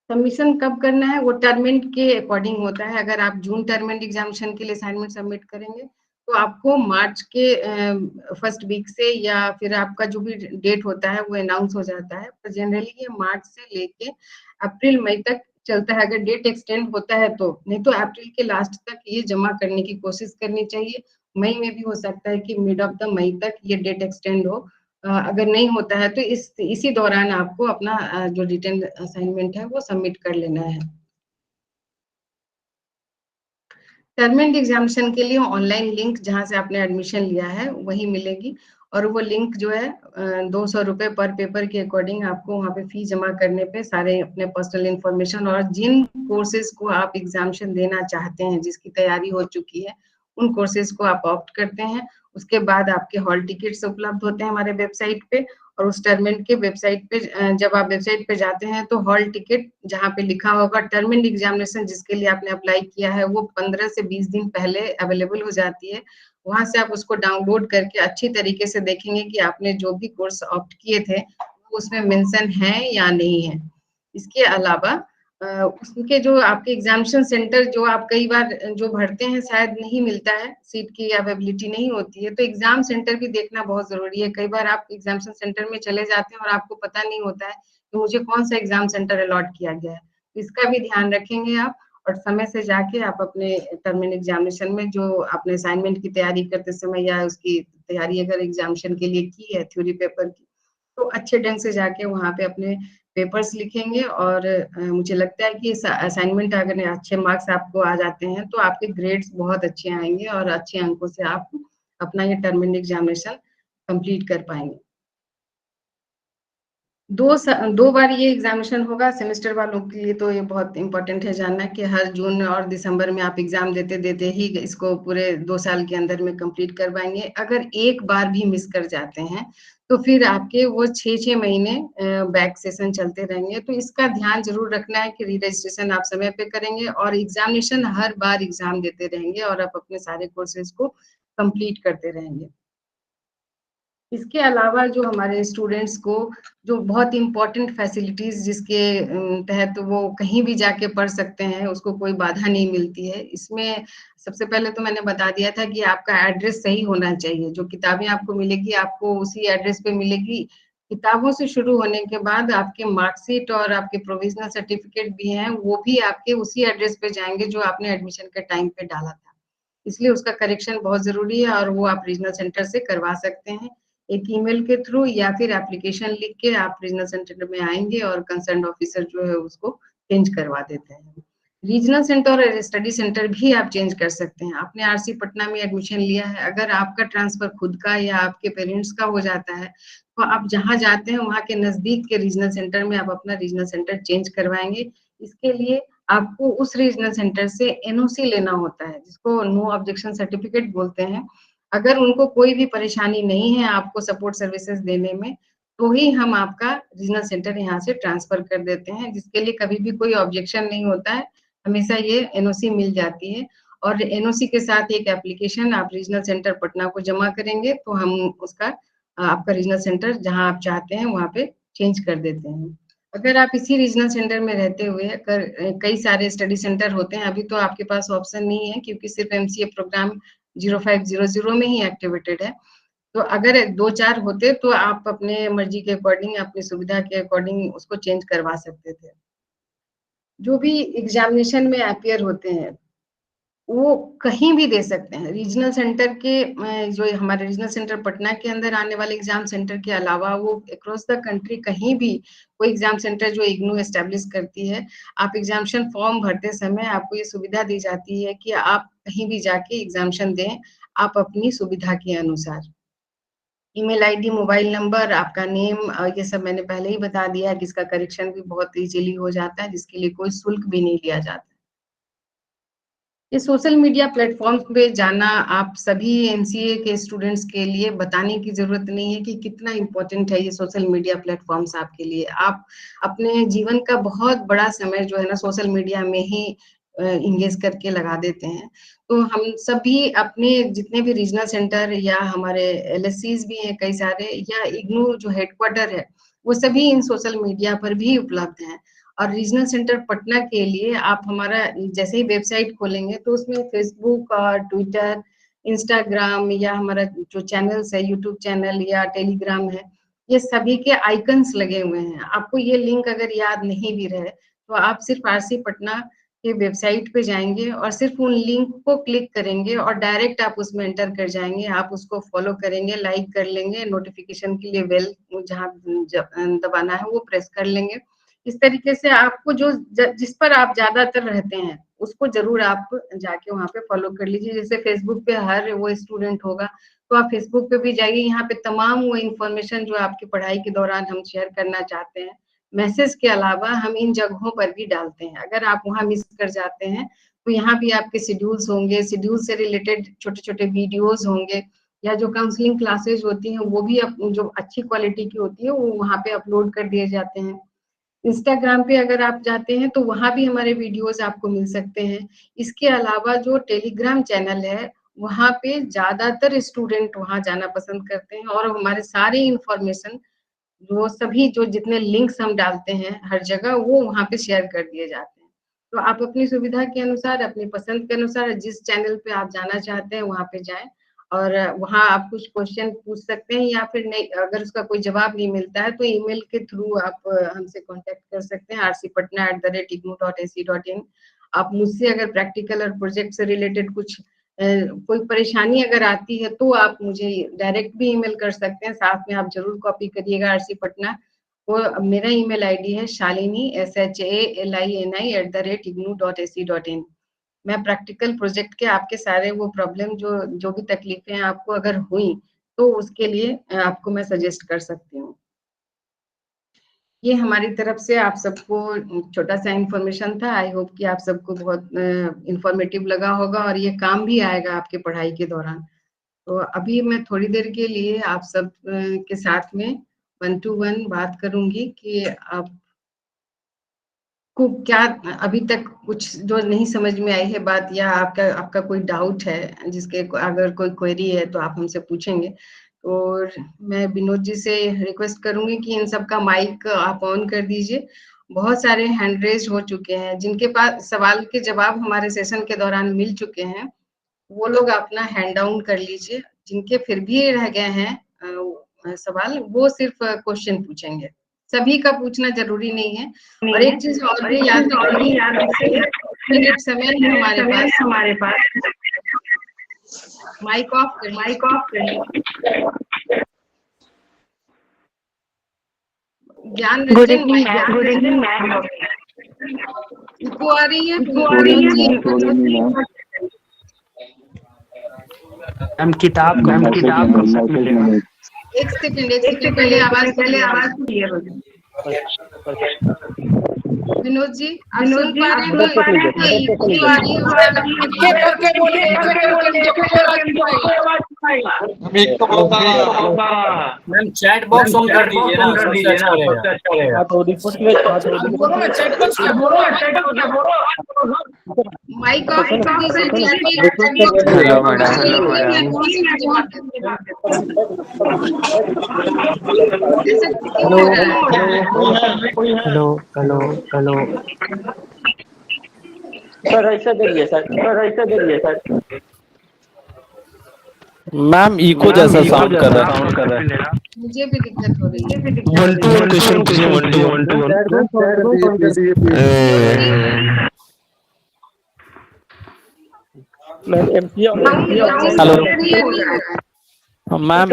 सबमिशन कब करना है वो टर्म के अकॉर्डिंग होता है। अगर आप जून टर्म एग्जामिनेशन के लिए असाइनमेंट सबमिट करेंगे तो आपको मार्च के फर्स्ट वीक से या फिर आपका जो भी डेट होता है वो अनाउंस हो जाता है। पर जनरली ये मार्च से लेके अप्रैल मई तक चलता है। अगर डेट एक्सटेंड होता है तो, नहीं तो अप्रैल के लास्ट तक ये जमा करने की कोशिश करनी चाहिए। मई में भी हो सकता है कि मिड ऑफ द मई तक ये डेट एक्सटेंड हो। अगर नहीं होता है तो इसी दौरान आपको अपना जो रिटन असाइनमेंट है वो सबमिट कर लेना है। टर्म एंड एग्जामिनेशन के लिए ऑनलाइन लिंक जहां से आपने एडमिशन लिया है वही मिलेगी। और वो लिंक जो है 200 रुपए पर पेपर के अकॉर्डिंग आपको वहाँ पे फी जमा करने पे सारे अपने पर्सनल इंफॉर्मेशन और जिन कोर्सेज को आप एग्जामिनेशन देना चाहते हैं, जिसकी तैयारी हो चुकी है, उन कोर्सेज को आप ऑप्ट करते हैं। उसके बाद आपके हॉल टिकट्स उपलब्ध होते हैं हमारे वेबसाइट पे। और उस टर्मेंट के वेबसाइट पे जब आप वेबसाइट पे जाते हैं तो हॉल टिकट जहाँ पे लिखा होगा टर्म एंड एग्जामिनेशन जिसके लिए आपने अप्लाई किया है, वो 15 से 20 दिन पहले अवेलेबल हो जाती है। वहां से आप उसको डाउनलोड करके अच्छी तरीके से देखेंगे कि आपने जो भी कोर्स ऑप्ट किए थे वो उसमें मेंशन है या नहीं है। इसके अलावा उसके जो आपके एग्जामिनेशन सेंटर जो आप कई बार जो भरते हैं शायद नहीं मिलता है, सीट की अवेलेबिलिटी नहीं होती है, तो एग्जाम सेंटर भी देखना बहुत जरूरी है। कई बार आप एग्जामिनेशन सेंटर में चले जाते हैं और आपको पता नहीं होता है कि मुझे कौन सा एग्जाम सेंटर अलॉट किया गया है। इसका भी ध्यान रखेंगे आप, और समय से जाके आप अपने टर्म एंड एग्जामिनेशन में जो आपने असाइनमेंट की तैयारी करते समय या उसकी तैयारी अगर एग्जामिनेशन के लिए की है थ्योरी पेपर की, तो अच्छे ढंग से जाके वहाँ पे अपने पेपर्स लिखेंगे। और मुझे लगता है कि असाइनमेंट अगर अच्छे मार्क्स आपको आ जाते हैं तो आपके ग्रेड्स बहुत अच्छे आएंगे और अच्छे अंकों से आप अपना ये टर्म एंड एग्जामिनेशन कंप्लीट कर पाएंगे। 2 बार ये एग्जामिनेशन होगा। सेमेस्टर वालों के लिए तो ये बहुत इंपॉर्टेंट है जानना कि हर जून और दिसंबर में आप एग्जाम देते देते ही इसको पूरे 2 साल के अंदर में कंप्लीट कर पाएंगे। अगर एक बार भी मिस कर जाते हैं तो फिर आपके वो 6-6 महीने बैक सेशन चलते रहेंगे। तो इसका ध्यान जरूर रखना है कि री रजिस्ट्रेशन आप समय पे करेंगे और एग्जामिनेशन हर बार एग्जाम देते रहेंगे और आप अपने सारे कोर्सेज को कंप्लीट करते रहेंगे। इसके अलावा जो हमारे स्टूडेंट्स को जो बहुत इम्पोर्टेंट फैसिलिटीज जिसके तहत वो कहीं भी जाके पढ़ सकते हैं, उसको कोई बाधा नहीं मिलती है। इसमें सबसे पहले तो मैंने बता दिया था कि आपका एड्रेस सही होना चाहिए। जो किताबें आपको मिलेगी आपको उसी एड्रेस पे मिलेगी। किताबों से शुरू होने के बाद आपके मार्कशीट और आपके प्रोविजनल सर्टिफिकेट भी हैं, वो भी आपके उसी एड्रेस पे जाएंगे जो आपने एडमिशन के टाइम पे डाला था। इसलिए उसका करेक्शन बहुत जरूरी है और वो आप रीजनल सेंटर से करवा सकते हैं, एक ईमेल के थ्रू या फिर एप्लीकेशन लिख के आप रीजनल सेंटर में आएंगे और कंसर्न ऑफिसर जो है उसको चेंज करवा देते हैं। रीजनल सेंटर और स्टडी सेंटर भी आप चेंज कर सकते हैं। आपने आरसी पटना में एडमिशन लिया है, अगर आपका ट्रांसफर खुद का या आपके पेरेंट्स का हो जाता है तो आप जहाँ जाते हैं वहाँ के नजदीक के रीजनल सेंटर में आप अपना रीजनल सेंटर चेंज करवाएंगे। इसके लिए आपको उस रीजनल सेंटर से एनओसी लेना होता है, जिसको नो ऑब्जेक्शन सर्टिफिकेट बोलते हैं। अगर उनको कोई भी परेशानी नहीं है आपको सपोर्ट सर्विसेज देने में, तो ही हम आपका रीजनल सेंटर यहाँ से ट्रांसफर कर देते हैं, जिसके लिए कभी भी कोई ऑब्जेक्शन नहीं होता है। हमेशा ये एनओसी मिल जाती है और एनओसी के साथ एक एप्लीकेशन आप रीजनल सेंटर पटना को जमा करेंगे तो हम उसका आपका रीजनल सेंटर जहां आप चाहते हैं वहां पे चेंज कर देते हैं। अगर आप इसी रीजनल सेंटर में रहते हुए अगर कई सारे स्टडी सेंटर होते हैं, अभी तो आपके पास ऑप्शन नहीं है क्योंकि सिर्फ एमसीए प्रोग्राम 0500 में ही एक्टिवेटेड है। तो अगर 2-4 होते तो आप अपने मर्जी के अकॉर्डिंग, अपनी सुविधा के अकॉर्डिंग उसको चेंज करवा सकते थे। जो भी एग्जामिनेशन में अपीयर होते हैं वो कहीं भी दे सकते हैं। रीजनल सेंटर के जो हमारे रीजनल सेंटर पटना के अंदर आने वाले एग्जाम सेंटर के अलावा वो अक्रॉस द कंट्री कहीं भी कोई एग्जाम सेंटर जो इग्नू एस्टेब्लिश करती है, आप एग्जामिनेशन फॉर्म भरते समय आपको ये सुविधा दी जाती है कि आप कहीं भी जाके एग्जामिनेशन दें, आप अपनी सुविधा के अनुसार। ईमेल आईडी, मोबाइल नंबर, आपका नेम, ये सब मैंने पहले ही बता दिया है, जिसका करेक्शन भी बहुत इजीली हो जाता है, जिसके लिए कोई शुल्क भी नहीं लिया जाता। ये सोशल मीडिया प्लेटफॉर्म पे जाना आप सभी एमसीए के स्टूडेंट्स के लिए बताने की जरूरत नहीं है कि कितना इम्पोर्टेंट है ये सोशल मीडिया प्लेटफॉर्म्स आपके लिए। आप अपने जीवन का बहुत बड़ा समय जो है ना सोशल मीडिया में ही इंगेज करके लगा देते हैं। तो हम सभी अपने जितने भी रीजनल सेंटर या हमारे एलएससीज भी हैं कई सारे, या इग्नू जो हेडक्वार्टर है, वो सभी इन सोशल मीडिया पर भी उपलब्ध हैं। और रीजनल सेंटर पटना के लिए आप हमारा जैसे ही वेबसाइट खोलेंगे तो उसमें फेसबुक और ट्विटर, इंस्टाग्राम या हमारा जो चैनल्स है, यूट्यूब चैनल या टेलीग्राम है, ये सभी के आइकन्स लगे हुए हैं। आपको ये लिंक अगर याद नहीं भी रहे तो आप सिर्फ आरसी पटना के वेबसाइट पे जाएंगे और सिर्फ उन लिंक को क्लिक करेंगे और डायरेक्ट आप उसमें एंटर कर जाएंगे। आप उसको फॉलो करेंगे, लाइक कर लेंगे, नोटिफिकेशन के लिए बेल जहाँ दबाना है वो प्रेस कर लेंगे। इस तरीके से आपको जो जिस पर आप ज्यादातर रहते हैं उसको जरूर आप जाके वहाँ पे फॉलो कर लीजिए। जैसे फेसबुक पे हर वो स्टूडेंट होगा तो आप फेसबुक पे भी जाइए, यहाँ पे तमाम वो इन्फॉर्मेशन जो आपकी पढ़ाई के दौरान हम शेयर करना चाहते हैं मैसेज के अलावा हम इन जगहों पर भी डालते हैं। अगर आप वहाँ मिस कर जाते हैं तो यहाँ भी आपके शेड्यूल्स होंगे, शेड्यूल से रिलेटेड छोटे छोटे वीडियोज होंगे, या जो काउंसलिंग क्लासेज होती हैं वो भी जो अच्छी क्वालिटी की होती है वो वहाँ पे अपलोड कर दिए जाते हैं। इंस्टाग्राम पे अगर आप जाते हैं तो वहाँ भी हमारे वीडियोस आपको मिल सकते हैं। इसके अलावा जो टेलीग्राम चैनल है वहाँ पे ज्यादातर स्टूडेंट वहाँ जाना पसंद करते हैं और हमारे सारे इंफॉर्मेशन वो सभी जो जितने लिंक्स हम डालते हैं हर जगह वो वहाँ पे शेयर कर दिए जाते हैं। तो आप अपनी सुविधा के अनुसार, अपनी पसंद के अनुसार जिस चैनल पे आप जाना चाहते हैं वहाँ पे जाएं और वहाँ आप कुछ क्वेश्चन पूछ सकते हैं, या फिर नहीं अगर उसका कोई जवाब नहीं मिलता है तो ईमेल के थ्रू आप हमसे कांटेक्ट कर सकते हैं rcpatna@ignu.ac.in। आप मुझसे अगर प्रैक्टिकल और प्रोजेक्ट से रिलेटेड कुछ कोई परेशानी अगर आती है तो आप मुझे डायरेक्ट भी ईमेल कर सकते हैं। साथ में आप जरूर कॉपी करिएगा आरसी पटना, वो मेरा ईमेल आईडी है shalini shalini@ignu.ac.in। मैं प्रैक्टिकल प्रोजेक्ट के आपके सारे वो प्रॉब्लम जो भी तकलीफें आपको अगर हुई तो उसके लिए आपको मैं सजेस्ट कर सकती हूँ। ये हमारी तरफ से आप सबको छोटा सा इंफॉर्मेशन था। आई होप कि आप सबको बहुत इंफॉर्मेटिव लगा होगा और ये काम भी आएगा आपके पढ़ाई के दौरान। तो अभी मैं थोड़ी देर के लिए आप सब के साथ में 1 to 1 बात करूंगी कि आप को क्या अभी तक कुछ जो नहीं समझ में आई है बात, या आपका कोई डाउट है जिसके अगर कोई क्वेरी है तो आप हमसे पूछेंगे। और मैं विनोद जी से रिक्वेस्ट करूंगी कि इन सब का माइक आप ऑन कर दीजिए। बहुत सारे हैंड रेज हो चुके हैं, जिनके पास सवाल के जवाब हमारे सेशन के दौरान मिल चुके हैं वो लोग अपना हैंड डाउन कर लीजिए। जिनके फिर भी रह गए हैं सवाल वो सिर्फ क्वेश्चन पूछेंगे, सभी का पूछना जरूरी नहीं है। और एक चीज और भी याद रखिए, मिनट समय है हमारे पास। माइक ऑफ करिए। ज्ञान रंजन, मैम इको आ रही है? मैम किताब एक सेकंड पहले आवाज क्लियर हो जाए। विनोद जी आप सुन पा रहे हैं? मैम चैट बॉक्स ऑन कर दीजिए ना, सबसे अच्छा रहेगा। बोलो ना चैट बॉक्स क्या बोलो माइक ऑफ कर दीजिए, हेलो मैडम। ऐसा क्यों हो रहा है? हेलो सर ऐसा दे दिए सर। मैम इको जैसा साउंड कर रहा है। मुझे भी दिक्कत हो रही है। 1 to 1 क्वेश्चन कीजिए, 1 to 1। हेलो मैम,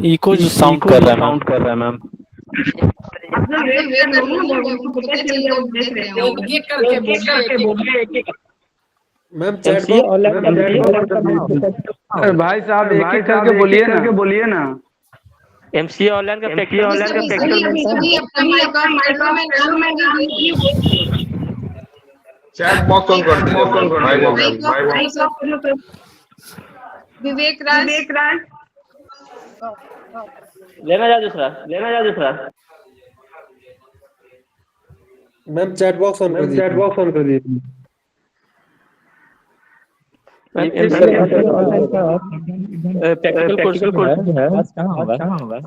इको जो साउंड कर रहा है मैम। आपने वेट करो ना, उनको पता चलेगा, वो देख रहे होंगे। एक करके बोलिए। मैम चैट भाई साहब एक एक करके बोलिए ना। एमसीए ऑनलाइन का सभी अपना माइक ऑन कर लो, मैं नाम चैट बॉक्स ऑन कर दीजिए। विवेक राज, लेना जा दूसरा। मैम चैट बॉक्स ऑन कर दीजिए। प्रैक्टिकल कोर्स है आज कहाँ होगा?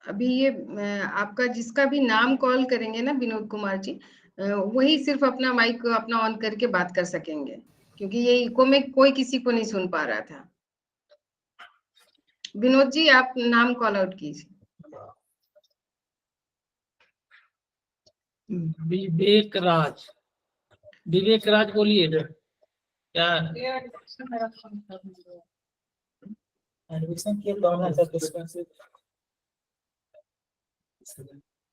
अभी ये आपका जिसका भी नाम कॉल करेंगे ना विनोद कुमार जी, वही सिर्फ अपना माइक अपना ऑन करके बात कर सकेंगे, क्योंकि ये इको में कोई किसी को नहीं सुन पा रहा था। विनोद जी आप नाम कॉल आउट कीजिए। विवेक राज बोलिए। क्या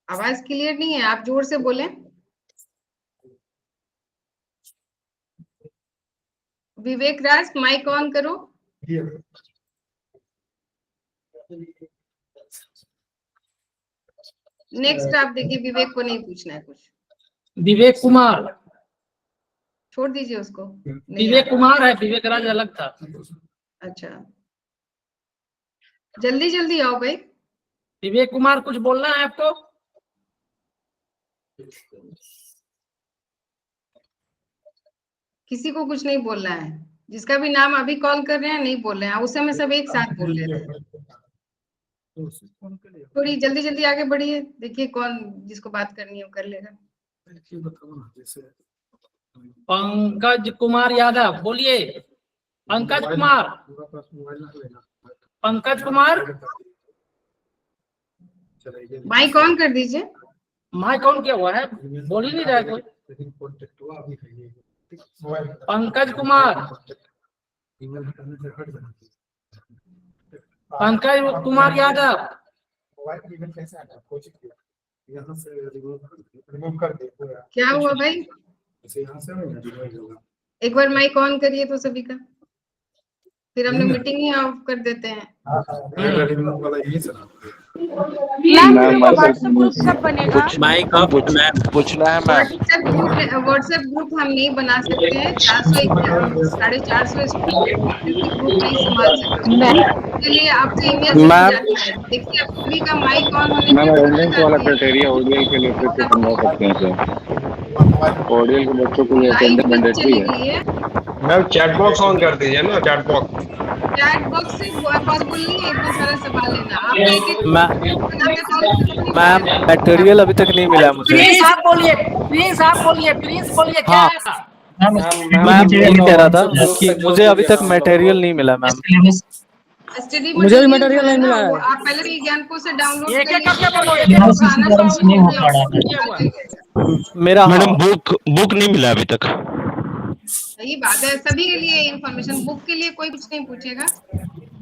आवाज क्लियर नहीं है, आप जोर से बोलें। विवेक राज माइक ऑन करो। नेक्स्ट आप देखिए, विवेक को नहीं पूछना है कुछ। विवेक कुमार, छोड़ दीजिए उसको। विवेक कुमार है, विवेक राज अलग था। अच्छा, जल्दी जल्दी आओ भाई। विवेक कुमार कुछ बोलना है आपको? किसी को कुछ नहीं बोलना है, जिसका भी नाम अभी कॉल कर रहे हैं नहीं बोल रहे हैं, उस समय सब एक साथ बोल रहे थे। थोड़ी जल्दी जल्दी आगे बढ़िए, देखिए कौन जिसको बात करनी है वो कर लेगा। पंकज कुमार यादव बोलिए। पंकज कुमार माइक ऑन कर दीजिए। माइक ऑन क्या हुआ है, बोल ही नहीं रहा है कोई। पंकज कुमार यादव। क्या हुआ भाई, एक बार माइक ऑन करिए तो सभी का, फिर हम लोग मीटिंग ही ऑफ कर देते हैं। माइक ऑफ पूछना है मैम। व्हाट्सएप ग्रुप हम नहीं बना सकते हैं, 450 ग्रुप नहीं संभाल सकते, इसके लिए आपसे ईमेल देखिए सभी का माइक ऑन होने मैम अटेंडेंस वाला क्राइटेरिया ओडीएल के लिए फिर से समझा सकते हैं सर। ओडीएल के बच्चों को ये अटेंडेंस मैंडेटरी है। मैम चैट बॉक्स ऑन कर दीजिए ना। चैट बॉक्स से पॉसिबल नहीं है इतना सारा सवाल लेना। मैम मटेरियल अभी तक नहीं मिला मुझे। प्लीज आप बोलिए क्या है? मैम ये कह रहा था कि मुझे अभी तक मटेरियल नहीं मिला मैम। मुझे भी मटेरियल नहीं मिला है। आप पहले भी ज्ञानपुर से डाउनलोड मेरा मैडम बुक नहीं मिला अभी तक। सही बात है, सभी के लिए इंफॉर्मेशन। बुक के लिए कोई कुछ नहीं पूछेगा,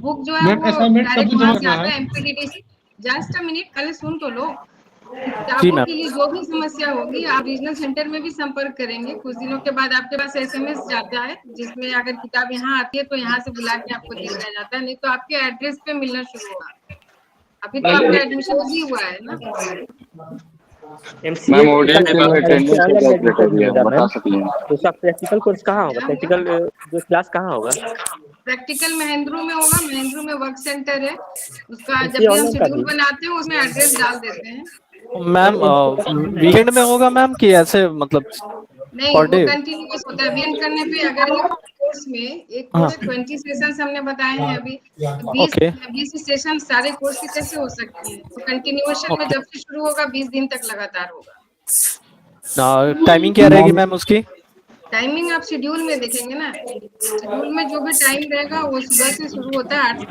बुक जो है वो डायरेक्ट वहां से आता है एमपीडीडी से। जस्ट अ मिनट, पहले सुन तो लो। आपके मैम। लिए जो भी समस्या होगी आप रीजनल सेंटर में भी संपर्क करेंगे। कुछ दिनों के बाद आपके पास SMS जाता है जिसमें अगर किताब यहाँ आती है तो यहाँ से बुला के आपको दे दिया जाता है, नहीं तो आपके एड्रेस पे मिलना शुरू होगा। अभी तो आपका एडमिशन ही हुआ है ना। मैम ओडीएल के लिए अटेंडेंस का क्या क्राइटेरिया है, बता सकते हैं? तो उसका प्रैक्टिकल कोर्स कहाँ होगा, प्रैक्टिकल जो क्लास कहाँ होगा? प्रैक्टिकल महेंद्रू में होगा, महेंद्रू में वर्क सेंटर है। उसका जब भी हम शेड्यूल बनाते हैं उसमें एड्रेस डाल देते हैं। मैम वीकेंड में होगा मैम कि ऐसे मतलब नहीं, वो कंटिन्यूअस होता है। वीकेंड करने पे अगर कोर्स में एक कोर्स 20 सेशंस हमने बताए हैं अभी, 20 सेशन सारे कोर्स के कैसे हो सकते हैं? तो कंटिन्यूएशन में जब से शुरू होगा 20 दिन तक लगातार होगा। टाइमिंग क्या रहेगी मैम उसकी? टाइमिंग आप शेड्यूल में देखेंगे ना, शेड्यूल में जो भी टाइम रहेगा वो सुबह से शुरू होता है 8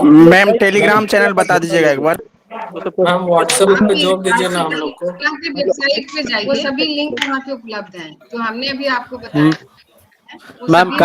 मैम टेलीग्राम चैनल बता दीजिएगा एक बार। मैम व्हाट्सएप पे जोड़ दीजिए ना हम लोग को। वेबसाइट पे जाइए, वो सभी लिंक वहाँ पे उपलब्ध हैं जो हमने अभी आपको बताया। मैम